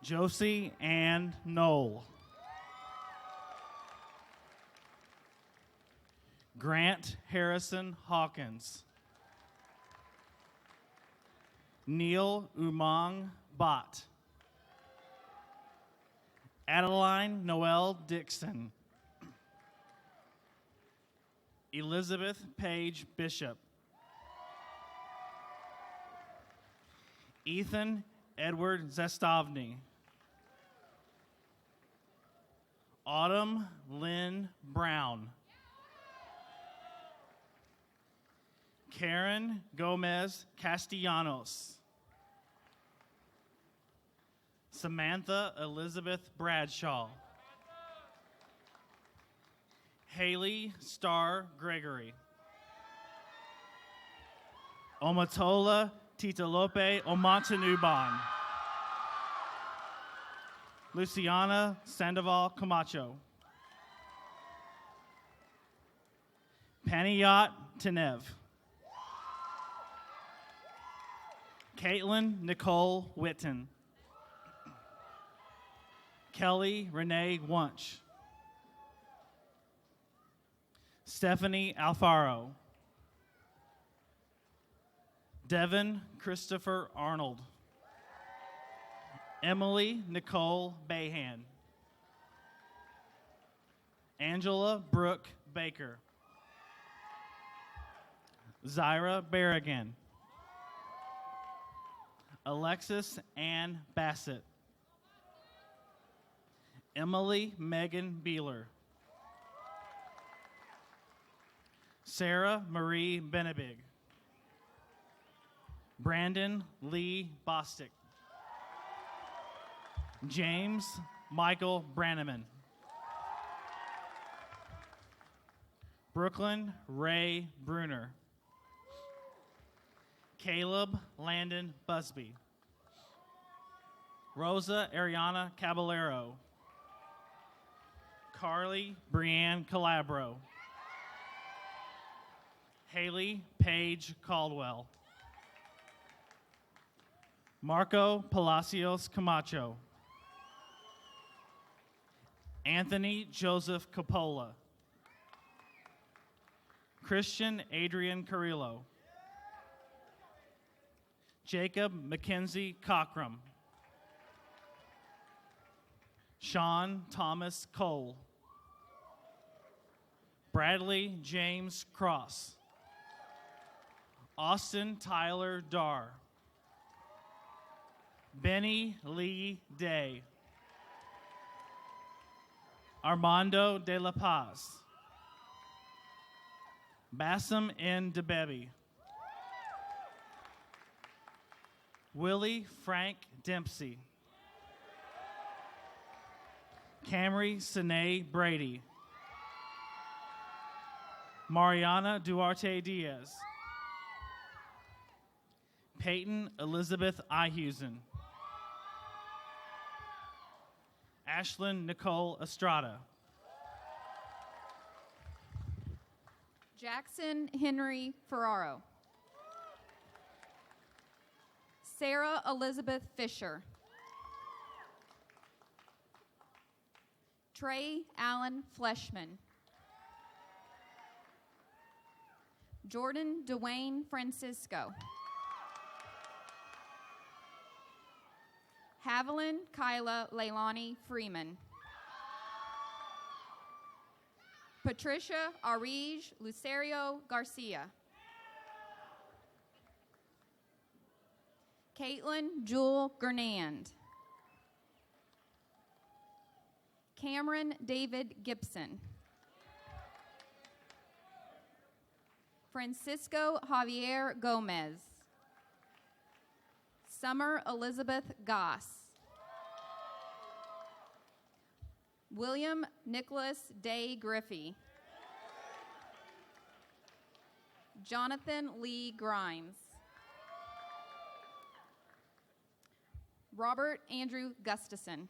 Josie Ann Knoll. Grant Harrison Hawkins. Neil Umang Bhat. Adeline Noel Dixon. Elizabeth Page Bishop. Ethan Edward Zestovny. Autumn Lynn Brown. Karen Gomez Castellanos. Samantha Elizabeth Bradshaw. Haley Starr Gregory. Omatola Titalope Omontanuban. Luciana Sandoval Camacho. Panayot Tenev. Caitlin Nicole Witten. Kelly Renee Wunsch. Stephanie Alfaro. Devin Christopher Arnold. Emily Nicole Bayhan. Angela Brooke Baker. Zyra Berrigan. Alexis Ann Bassett. Emily Megan Beeler. Sarah Marie Benebig. Brandon Lee Bostick. James Michael Branneman. Brooklyn Ray Bruner. Caleb Landon Busby. Rosa Ariana Caballero. Carly Brianne Calabro. Haley Paige Caldwell. Marco Palacios Camacho. Anthony Joseph Capola. Christian Adrian Carrillo. Jacob Mackenzie Cockrum. Sean Thomas Cole. Bradley James Cross. Austin Tyler Darr. Benny Lee Day. Armando de la Paz. Bassam N. DeBebi. Willie Frank Dempsey. Camry Sine Brady. Mariana Duarte Diaz. Peyton Elizabeth Ihusen. Ashlyn Nicole Estrada. Jackson Henry Ferraro. Sarah Elizabeth Fisher. Trey Allen Fleshman. Jordan Dwayne Francisco. Avalyn Kyla Leilani Freeman. Patricia Arige Lucerio Garcia. Caitlin Jewel Gernand. Cameron David Gibson. Francisco Javier Gomez. Summer Elizabeth Goss. William Nicholas Day Griffey. Jonathan Lee Grimes. Robert Andrew Gustafson.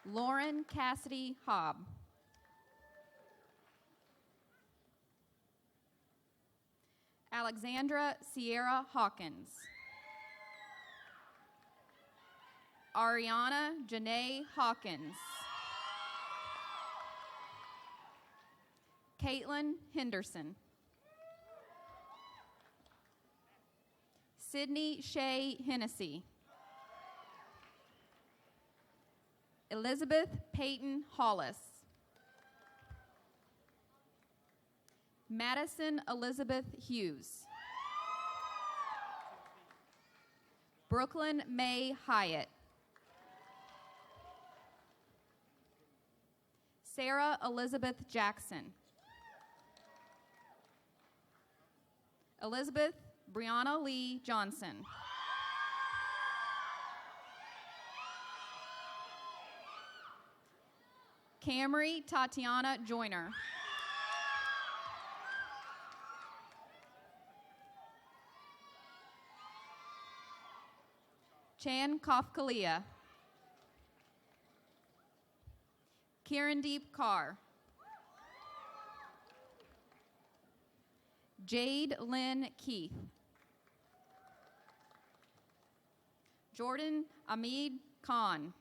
Lauren Cassidy Hobb. Alexandra Sierra Hawkins. Ariana Janae Hawkins. Caitlin Henderson. Sydney Shea Hennessy. Elizabeth Peyton Hollis. Madison Elizabeth Hughes. Brooklyn May Hyatt. Sarah Elizabeth Jackson. Elizabeth Brianna Lee Johnson. Camry Tatiana Joyner. Chan Kafkalia. Kirandeep Kaur. Jade Lynn Keith. Jordan Amid Khan.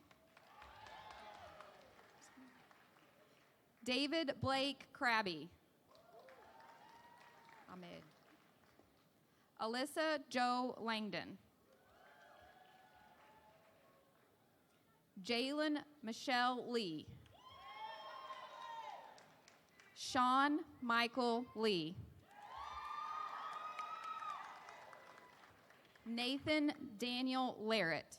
David Blake Krabby. Ahmed. Alyssa Joe Langdon. Jalen Michelle Lee. Sean Michael Lee. Nathan Daniel Larrett.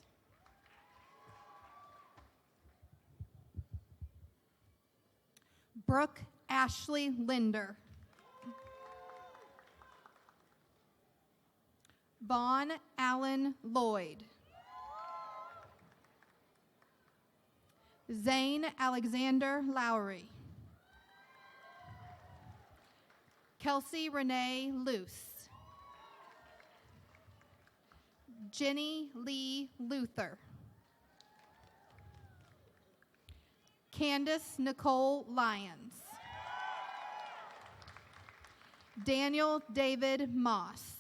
Brooke Ashley Linder. Vaughn Allen Lloyd. Zane Alexander Lowry. Kelsey Renee Luce. Jenny Lee Luther. Candace Nicole Lyons. Daniel David Moss.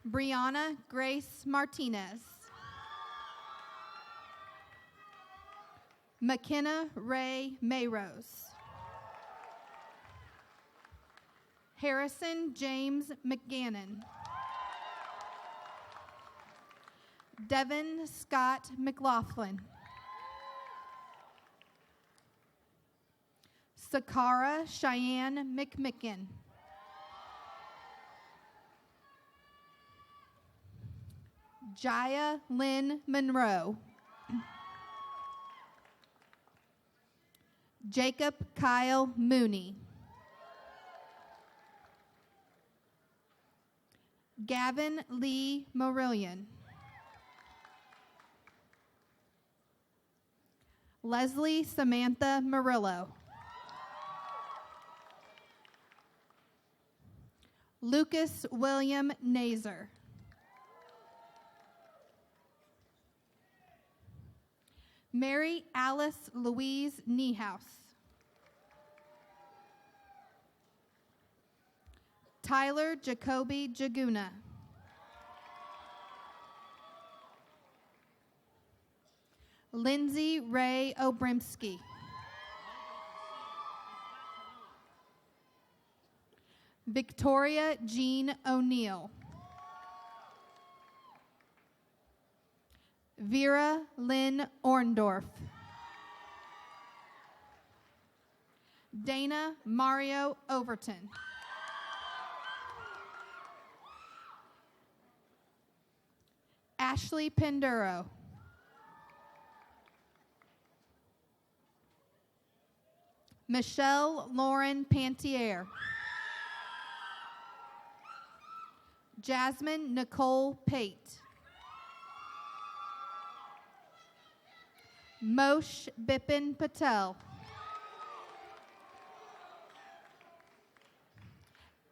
Brianna Grace Martinez. McKenna Ray Mayrose. Harrison James McGannon. Devin Scott McLaughlin. Sakara Cheyenne McMicken. Jaya Lynn Monroe. Jacob Kyle Mooney. Gavin Lee Morillion. Leslie Samantha Murillo. Lucas William Nazer. Mary Alice Louise Niehaus. Tyler Jacoby Jaguna. Lindsay Ray Obrimsky. Victoria Jean O'Neill. Vera Lynn Orndorff. Dana Mario Overton. Ashley Penduro. Michelle Lauren Pantier. Jasmine Nicole Pate. Moshe Bipin Patel.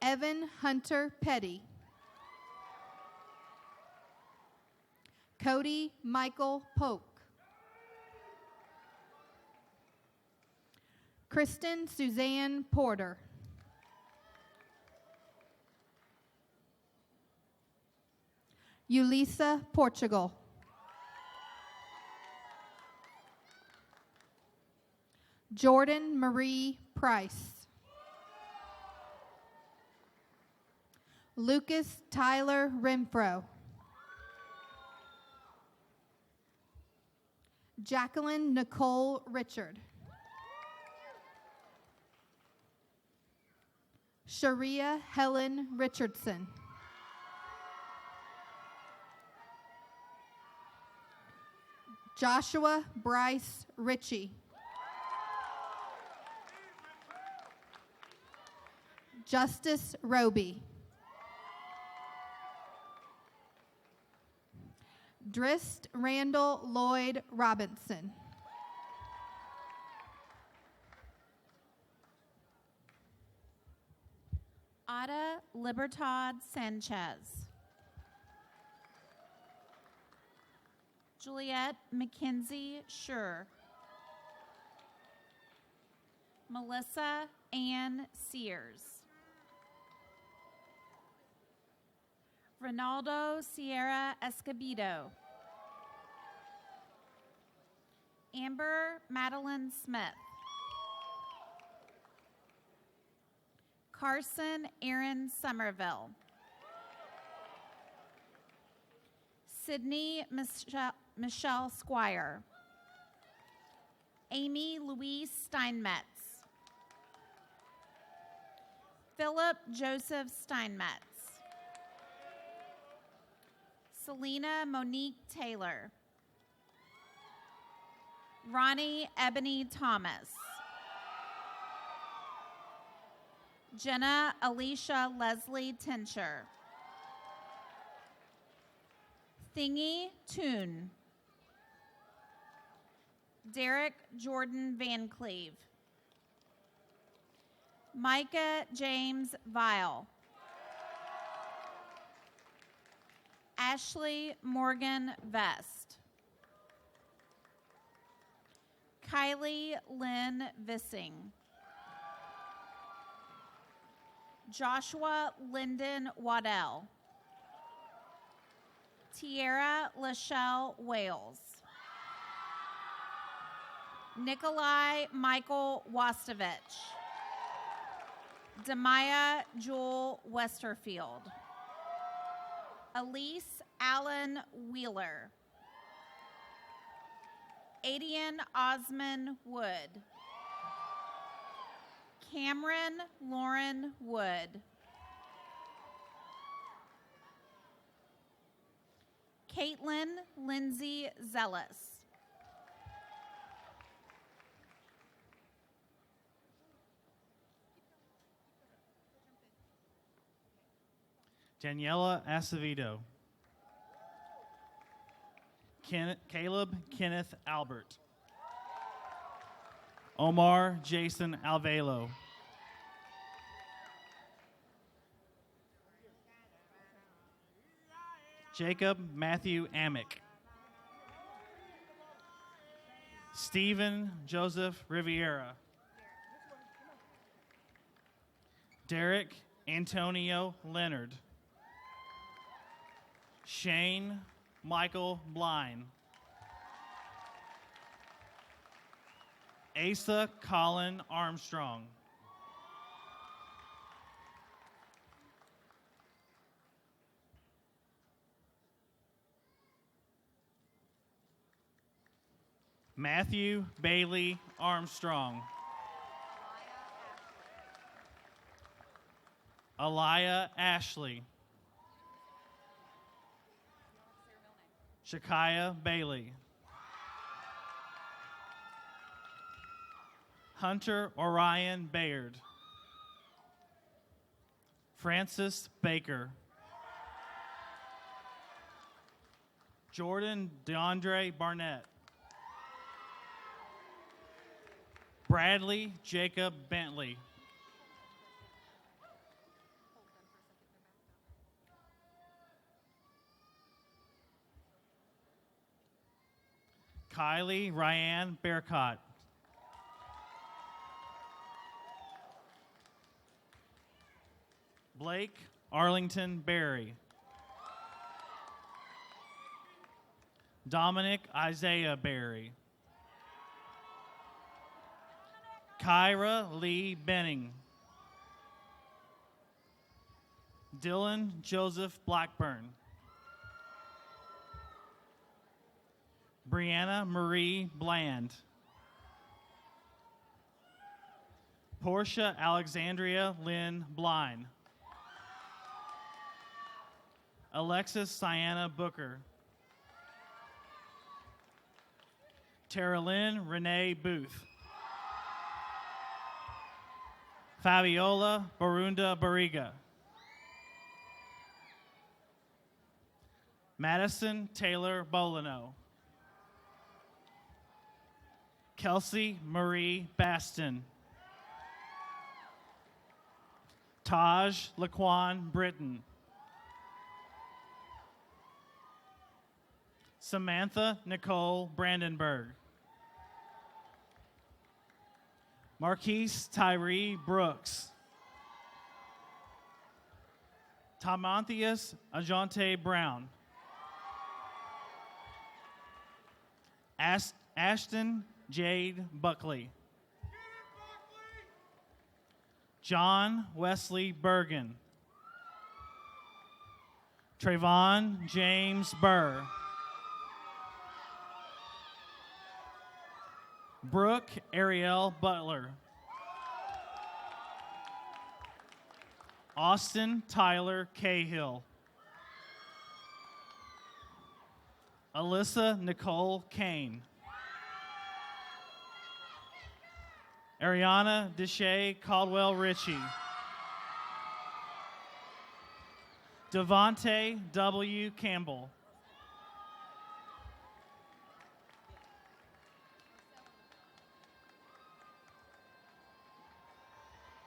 Evan Hunter Petty. Cody Michael Polk. Kristen Suzanne Porter. Ulisa Portugal. Jordan Marie Price. Lucas Tyler Renfro. Jacqueline Nicole Richard. Sharia Helen Richardson. Joshua Bryce Ritchie. Justice Roby. Drist Randall Lloyd Robinson. Ada Libertad Sanchez. Juliette Mackenzie Schur. Melissa Ann Sears. Ronaldo Sierra Escobedo. Amber Madeline Smith. Carson Aaron Somerville. Sydney Michelle Squire. Amy Louise Steinmetz. Philip Joseph Steinmetz. Selena Monique Taylor. Ronnie Ebony Thomas. Jenna Alicia Leslie Tincher. Thingy Toon. Derek Jordan Van Cleve. Micah James Vile. Ashley Morgan Vest. Kylie Lynn Vissing. Joshua Lyndon Waddell. Tierra Lachelle Wales. Nikolai Michael Wastovich. Demaya Jewel Westerfield. Elise Allen Wheeler. Adian Osman Wood. Cameron Lauren Wood. Caitlin Lindsay Zealous. Daniela Acevedo. Caleb Kenneth Albert. Omar Jason Alvelo. Jacob Matthew Amick. Stephen Joseph Riviera. Derek Antonio Leonard. Shane Michael Bline. Asa Colin Armstrong. Matthew Bailey Armstrong. Aliyah Ashley. Shakaya Bailey. Hunter Orion Bayard. Francis Baker. Jordan DeAndre Barnett. Bradley Jacob Bentley. Kylie Ryan Bearcott. Blake Arlington Berry. Dominic Isaiah Berry. Kyra Lee Benning. Dylan Joseph Blackburn. Brianna Marie Bland. Portia Alexandria Lynn Blind. Alexis Sienna Booker. Tara Lynn Renee Booth. Fabiola Barunda Barriga. Madison Taylor Bolino. Kelsey Marie Baston. Taj Laquan Britton. Samantha Nicole Brandenburg. Marquise Tyree Brooks. Tamonthius Ajante Brown. Ashton Jade Buckley. John Wesley Bergen. Trayvon James Burr. Brooke Ariel Butler. Austin Tyler Cahill. Alyssa Nicole Kane. Ariana Deshae Caldwell Ritchie. Devontae W. Campbell.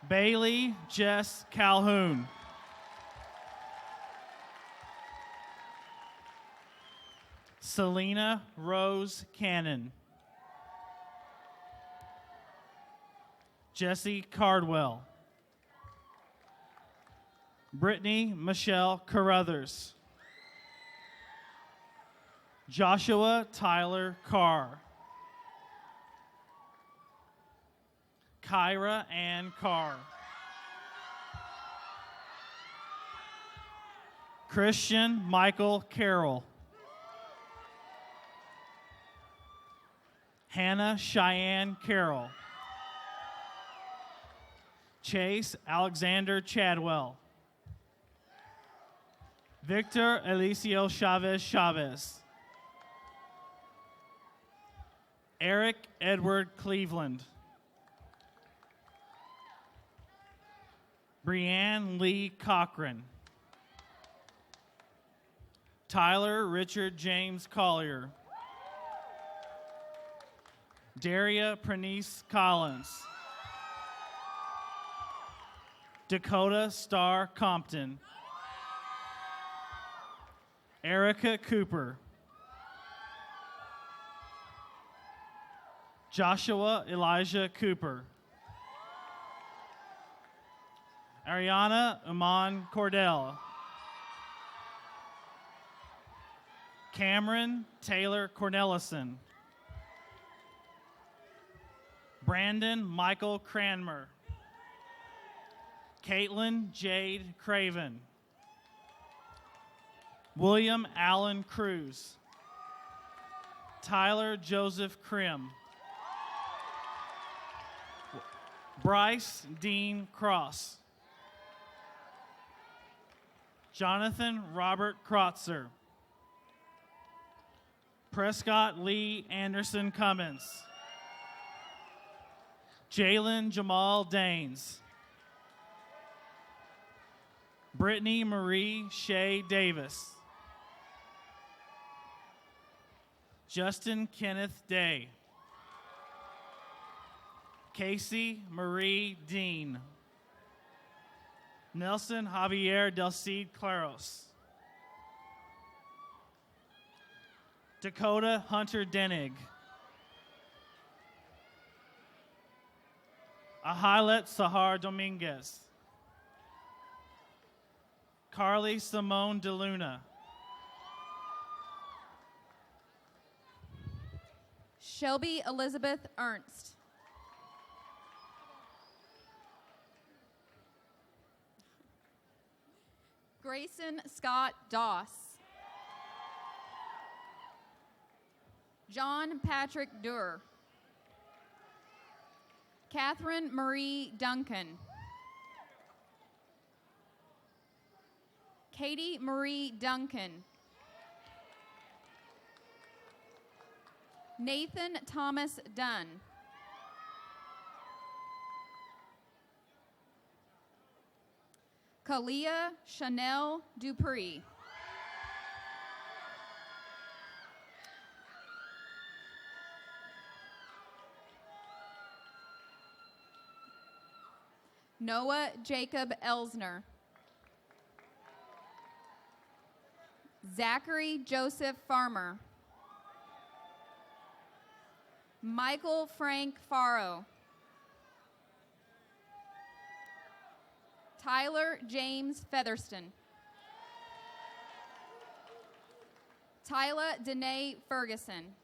Bailey Jess Calhoun. Selena Rose Cannon. Jesse Cardwell. Brittany Michelle Carruthers. Joshua Tyler Carr. Kyra Ann Carr. Christian Michael Carroll. Hannah Cheyenne Carroll. Chase Alexander Chadwell. Victor Elicio Chavez Chavez. Eric Edward Cleveland. Brianne Lee Cochran. Tyler Richard James Collier. Daria Prenice Collins. Dakota Starr Compton. Erica Cooper. Joshua Elijah Cooper. Ariana Iman Cordell. Cameron Taylor Cornelison. Brandon Michael Cranmer. Caitlin Jade Craven. William Allen Cruz. Tyler Joseph Krim. Bryce Dean Cross. Jonathan Robert Krotzer. Prescott Lee Anderson Cummins. Jalen Jamal Daines. Brittany Marie Shea Davis. Justin Kenneth Day. Casey Marie Dean. Nelson Javier Del Cid Claros. Dakota Hunter Denig. Ahilet Sahar Dominguez. Carly Simone DeLuna. Shelby Elizabeth Ernst. Grayson Scott Doss. John Patrick Durr. Catherine Marie Duncan. Katie Marie Duncan. Nathan Thomas Dunn. Kalia Chanel Dupree. Noah Jacob Elsner. Zachary Joseph Farmer. Michael Frank Faro. Tyler James Featherston. Tyla Danae Ferguson.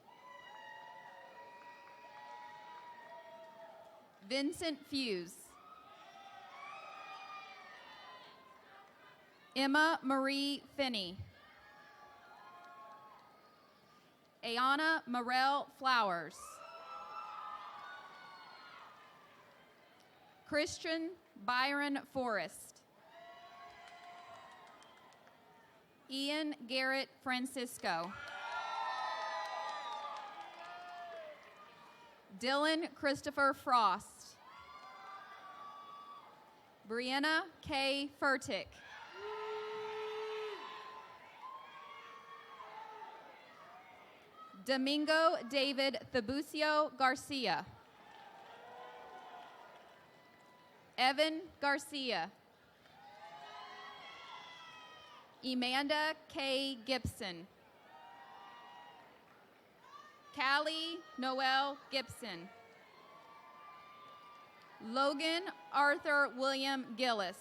Vincent Fuse. Emma Marie Finney. Ayana Morel Flowers. Christian Byron Forrest. Ian Garrett Francisco. Dylan Christopher Frost. Brianna K. Furtick. Domingo David Thibucio Garcia. Evan Garcia. Amanda K. Gibson. Callie Noel Gibson. Logan Arthur William Gillis.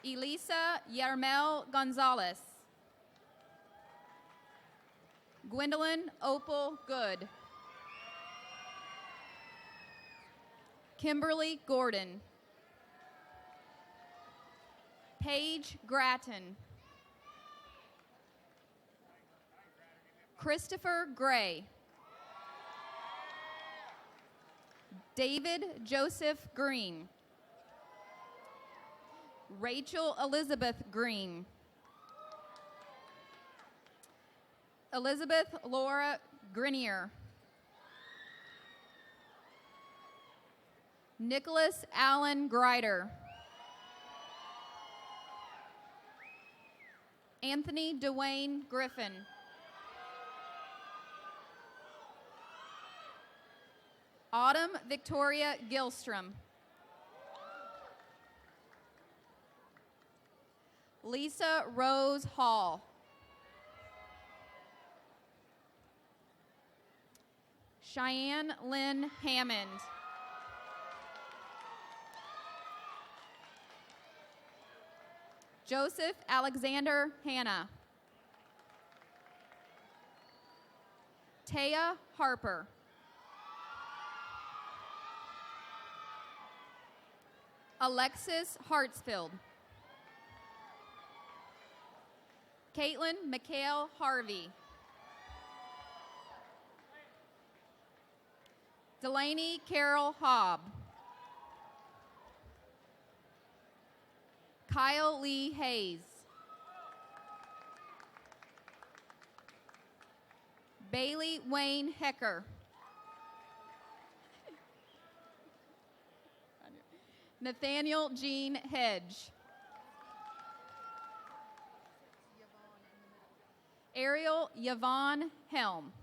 Elisa Yermel Gonzalez. Gwendolyn Opal Good. Kimberly Gordon. Paige Gratton. Christopher Gray. David Joseph Green. Rachel Elizabeth Green. Elizabeth Laura Grenier. Nicholas Allen Greider. Anthony Dwayne Griffin. Autumn Victoria Gilstrom. Lisa Rose Hall. Cheyenne Lynn Hammond. Joseph Alexander Hanna. Taya Harper. Alexis Hartsfield. Caitlin McHale Harvey. Delaney Carol Hobb. Kyle Lee Hayes. Bailey Wayne Hecker. Nathaniel Jean Hedge. Ariel Yvonne Helm.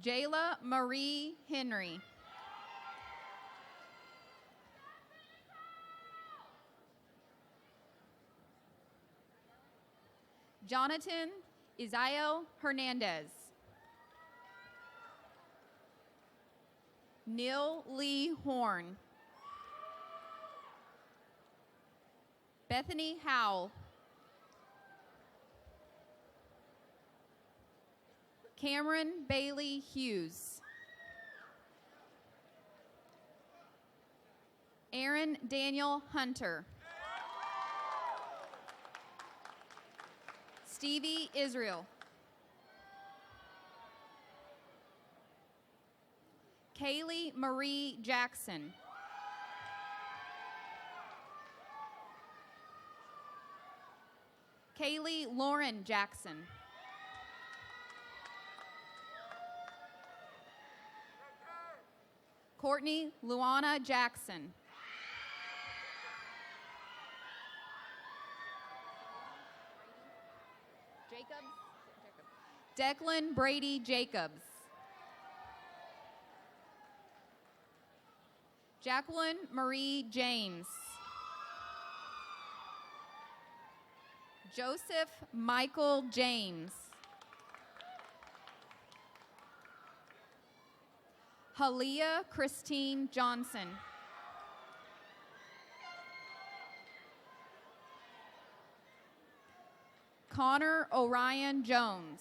Jayla Marie Henry. Jonathan Isael Hernandez. Neil Lee Horn. Bethany Howell. Cameron Bailey Hughes. Aaron Daniel Hunter. Stevie Israel. Kaylee Marie Jackson. Kaylee Lauren Jackson. Courtney Luana Jackson. Declan Brady Jacobs. Jacqueline Marie James. Joseph Michael James. Halia Christine Johnson. Connor Orion Jones.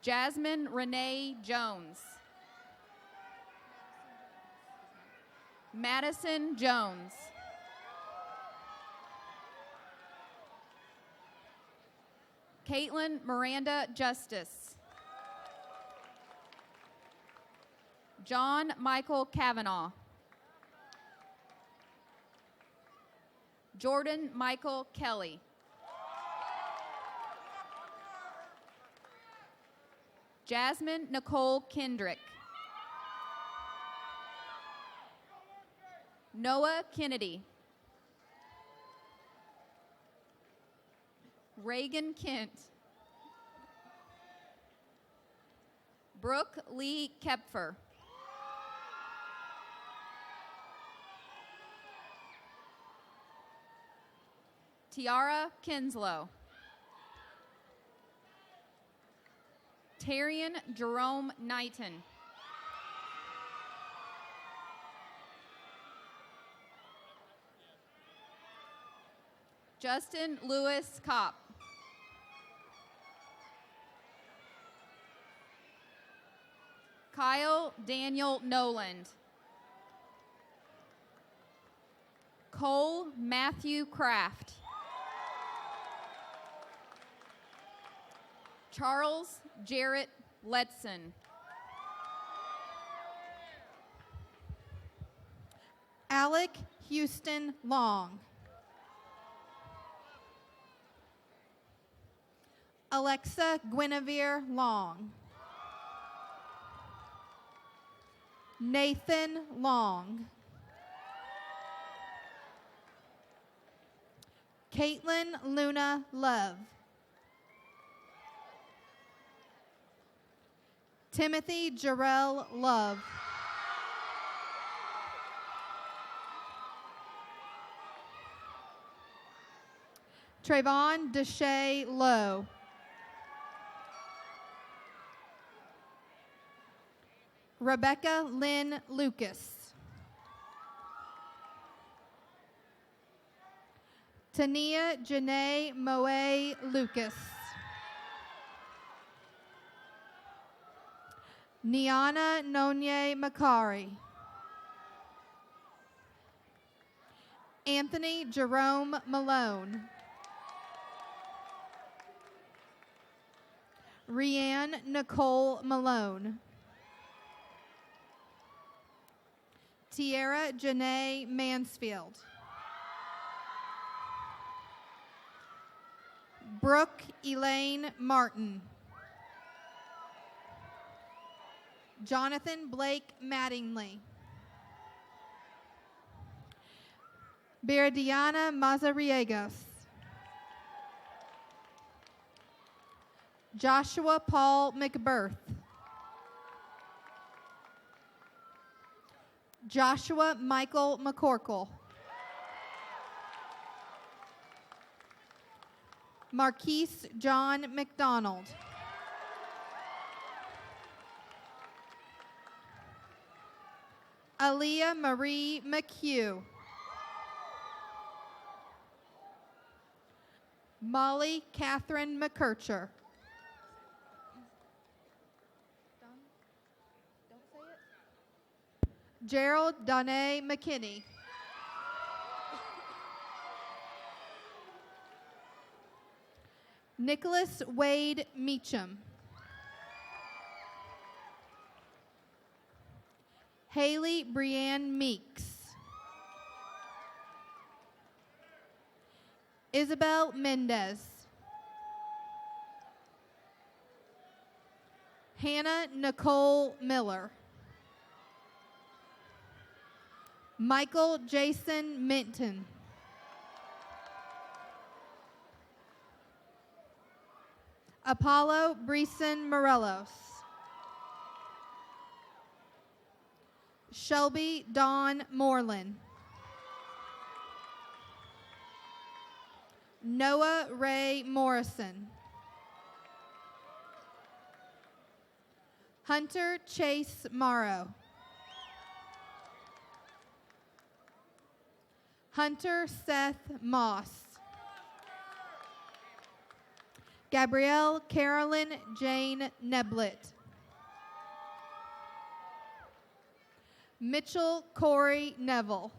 Jasmine Renee Jones. Madison Jones. Caitlin Miranda Justice. John Michael Kavanaugh. Jordan Michael Kelly. Jasmine Nicole Kendrick. Noah Kennedy. Reagan Kent. Brooke Lee Kepfer. Tiara Kinslow. Tarian Jerome Knighton. Justin Lewis Kopp. Kyle Daniel Noland. Cole Matthew Kraft. Charles Jarrett Letson. Alec Houston Long. Alexa Guinevere Long. Nathan Long. Caitlin Luna Love. Timothy Jarrell Love. Trayvon Deshay Lowe. Rebecca Lynn Lucas. Tania Janae Moe Lucas. Niana Nonye Makari. Anthony Jerome Malone. Rianne Nicole Malone. Tierra Janae Mansfield. Brooke Elaine Martin. Jonathan Blake Mattingly. Viridiana Mazariegos. Joshua Paul McBirth. Joshua Michael McCorkle. Marquise John McDonald. Aaliyah Marie McHugh. Molly Catherine McKercher. Gerald Danae McKinney. Nicholas Wade Meacham. Haley Brianne Meeks. Isabel Mendez. Hannah Nicole Miller. Michael Jason Minton. Apollo Breeson Morelos. Shelby Dawn Moreland. Noah Ray Morrison. Hunter Chase Morrow. Hunter Seth Moss. Gabrielle Carolyn Jane Neblett. Mitchell Corey Neville.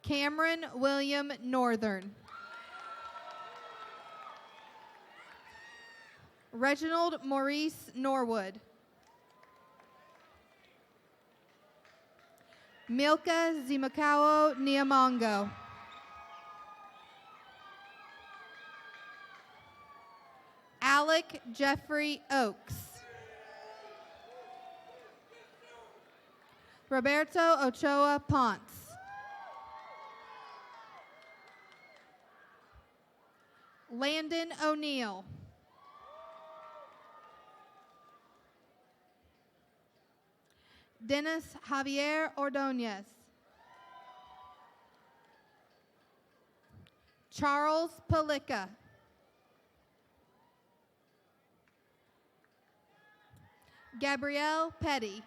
Cameron William Northern. Reginald Maurice Norwood. Milka Zimakao Niamongo. Alec Jeffrey Oakes. Roberto Ochoa Ponce. Landon O'Neill. Dennis Javier Ordonez. Charles Palika. Gabrielle Petty.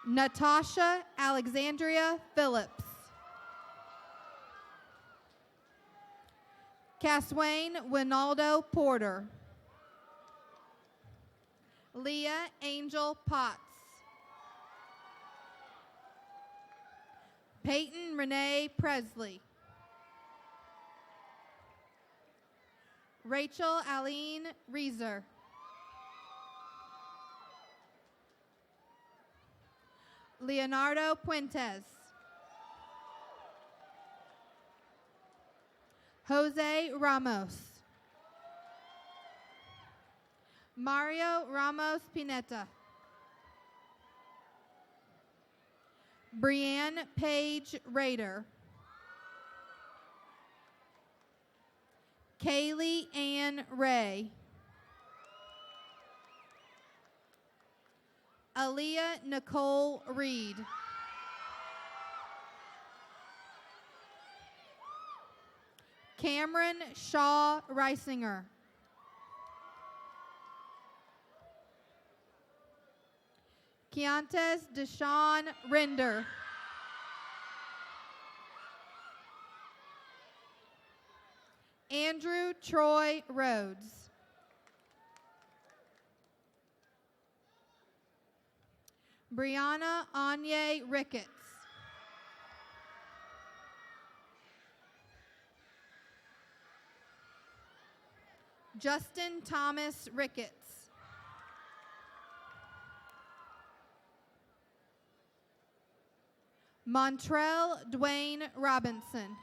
Natasha Alexandria Phillips. Caswayne Winaldo Porter. Leah Angel Potts. Peyton Renee Presley. Rachel Aline Reeser. Leonardo Puentes. Jose Ramos. Mario Ramos Pineta. Brianne Page Rader. Kaylee Ann Ray. Aaliyah Nicole Reed. Cameron Shaw Reisinger. Keontes Deshawn Render. Andrew Troy Rhodes. Brianna Anye Ricketts. Justin Thomas Ricketts. Montrell Dwayne Robinson.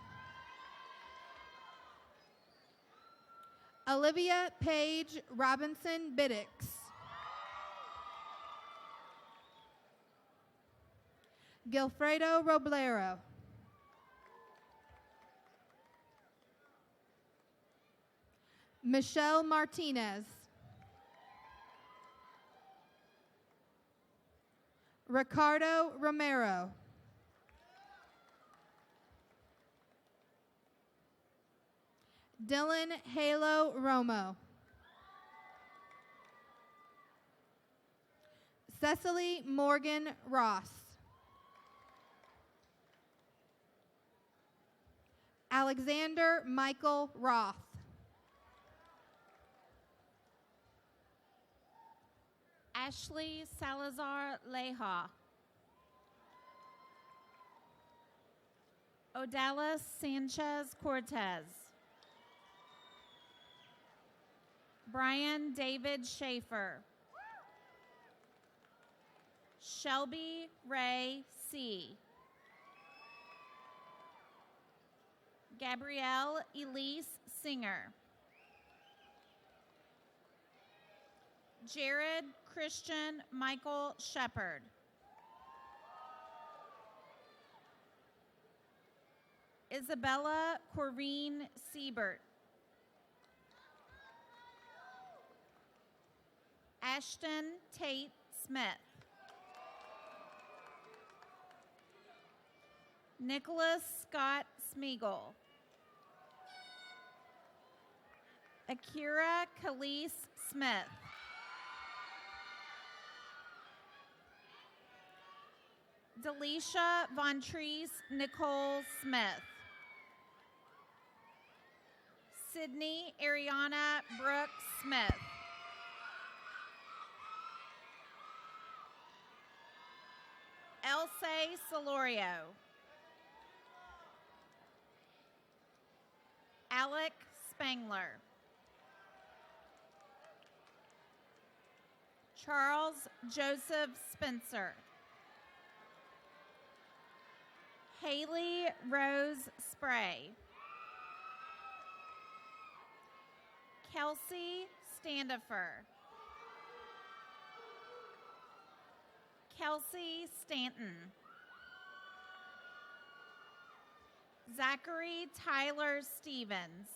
Olivia Paige Robinson Biddix. Gilfredo Roblero. Michelle Martinez. Ricardo Romero. Dylan Halo Romo. Cecily Morgan Ross. Alexander Michael Roth. Ashley Salazar Leha. Odalis Sanchez Cortez. Brian David Schaefer. Shelby Ray C. Gabrielle Elise Singer. Jared Christian Michael Shepard. Isabella Corrine Siebert. Ashton Tate Smith. Nicholas Scott Smeagol. Akira Khalees Smith. Delisha Vontrese Nicole Smith. Sydney Ariana Brooke Smith. Elsie Solorio. Alec Spangler. Charles Joseph Spencer. Haley Rose Spray. Kelsey Standifer. Kelsey Stanton. Zachary Tyler Stevens.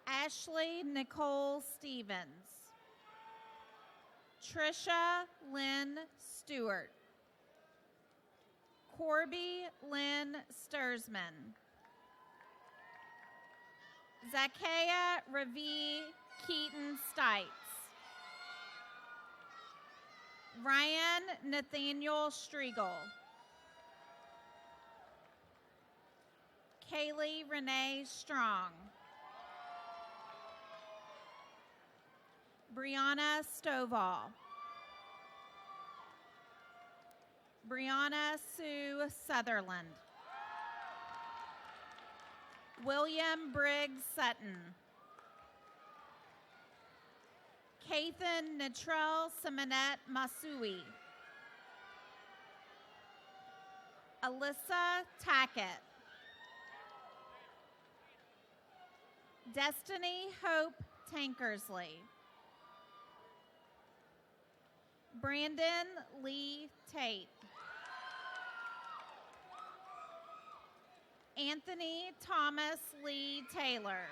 Ashley Nicole Stevens. Trisha Lynn Stewart. Corby Lynn Sturzman. Zachea Ravi Keaton Stites. Ryan Nathaniel Striegel. Kaylee Renee Strong. Brianna Stovall. Brianna Sue Sutherland. William Briggs Sutton. Kathan Natrell Simonette Masui. Alyssa Tackett. Destiny Hope Tankersley. Brandon Lee Tate. Anthony Thomas Lee Taylor.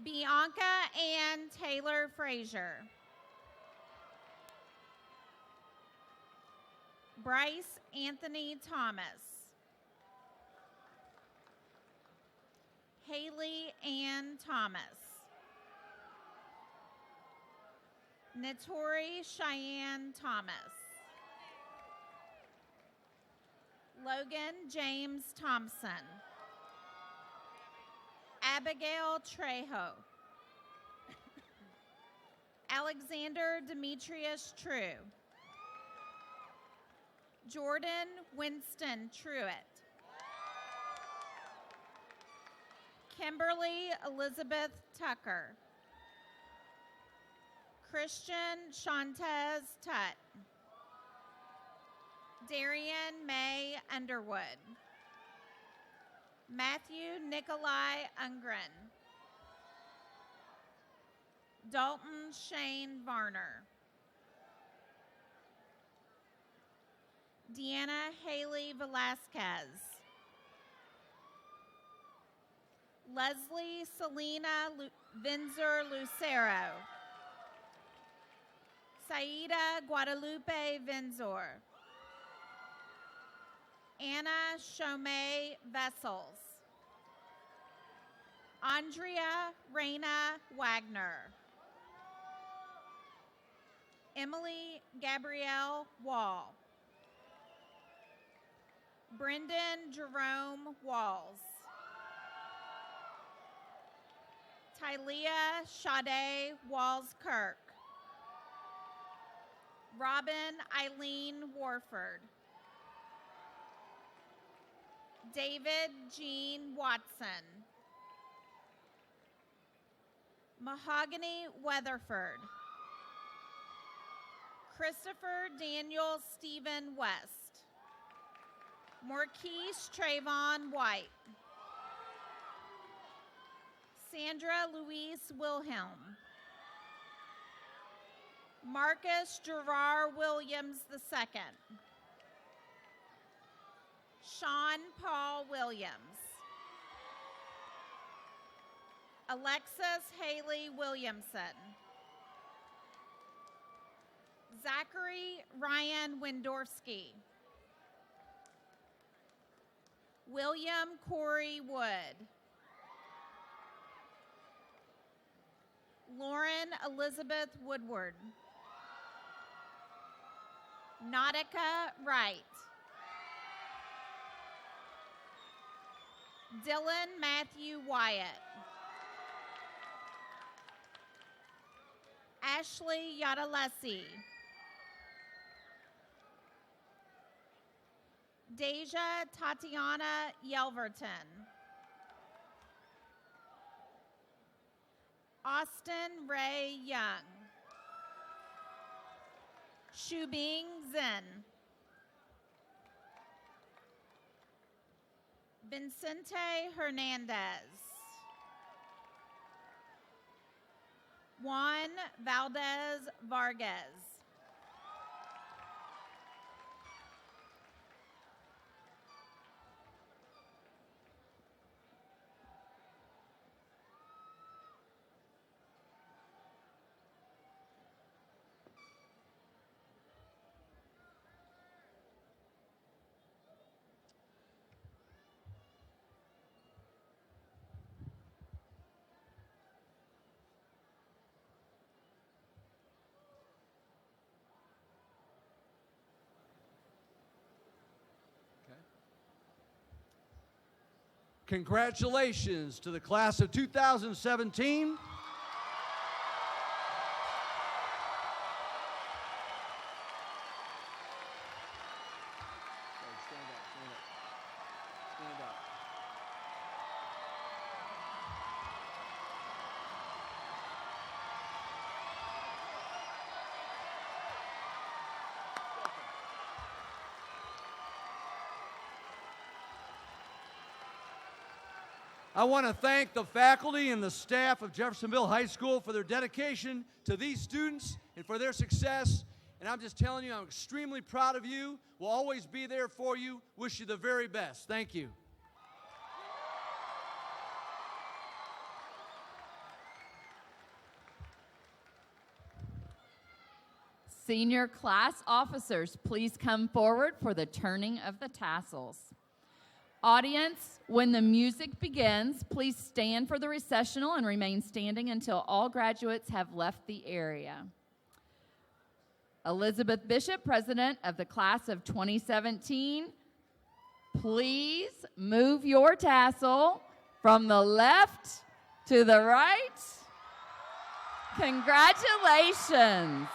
Bianca Ann Taylor Frazier. Bryce Anthony Thomas. Haley Ann Thomas. Natori Cheyenne Thomas. Logan James Thompson. Abigail Trejo. Alexander Demetrius True. Jordan Winston Truitt. Kimberly Elizabeth Tucker. Christian Shantez Tutt. Darian May Underwood. Matthew Nikolai Ungren. Dalton Shane Varner. Deanna Haley Velasquez. Leslie Selena Vinzer Lucero. Saida Guadalupe Vinzor. Anna Shomei Vessels. Andrea Reina Wagner. Emily Gabrielle Wall. Brendan Jerome Walls. Tylea Sade Walls-Kirk. Robin Eileen Warford. David Jean Watson. Mahogany Weatherford. Christopher Daniel Stephen West. Marquise Trayvon White. Sandra Louise Wilhelm. Marcus Gerard Williams II. Sean Paul Williams. Alexis Haley Williamson. Zachary Ryan Wendorski. William Corey Wood. Lauren Elizabeth Woodward. Nautica Wright. Dylan Matthew Wyatt. Ashley Yadalesi. Deja Tatiana Yelverton. Austin Ray Young. Shubing Zin. Vincente Hernandez. Juan Valdez Vargas. Congratulations to the class of 2017. I want to thank the faculty and the staff of Jeffersonville High School for their dedication to these students and for their success. And I'm just telling you, I'm extremely proud of you. We'll always be there for you. Wish you the very best. Thank you. Senior class officers, please come forward for the turning of the tassels. Audience, when the music begins, please stand for the recessional and remain standing until all graduates have left the area. Elizabeth Bishop, president of the class of 2017, please move your tassel from the left to the right. Congratulations.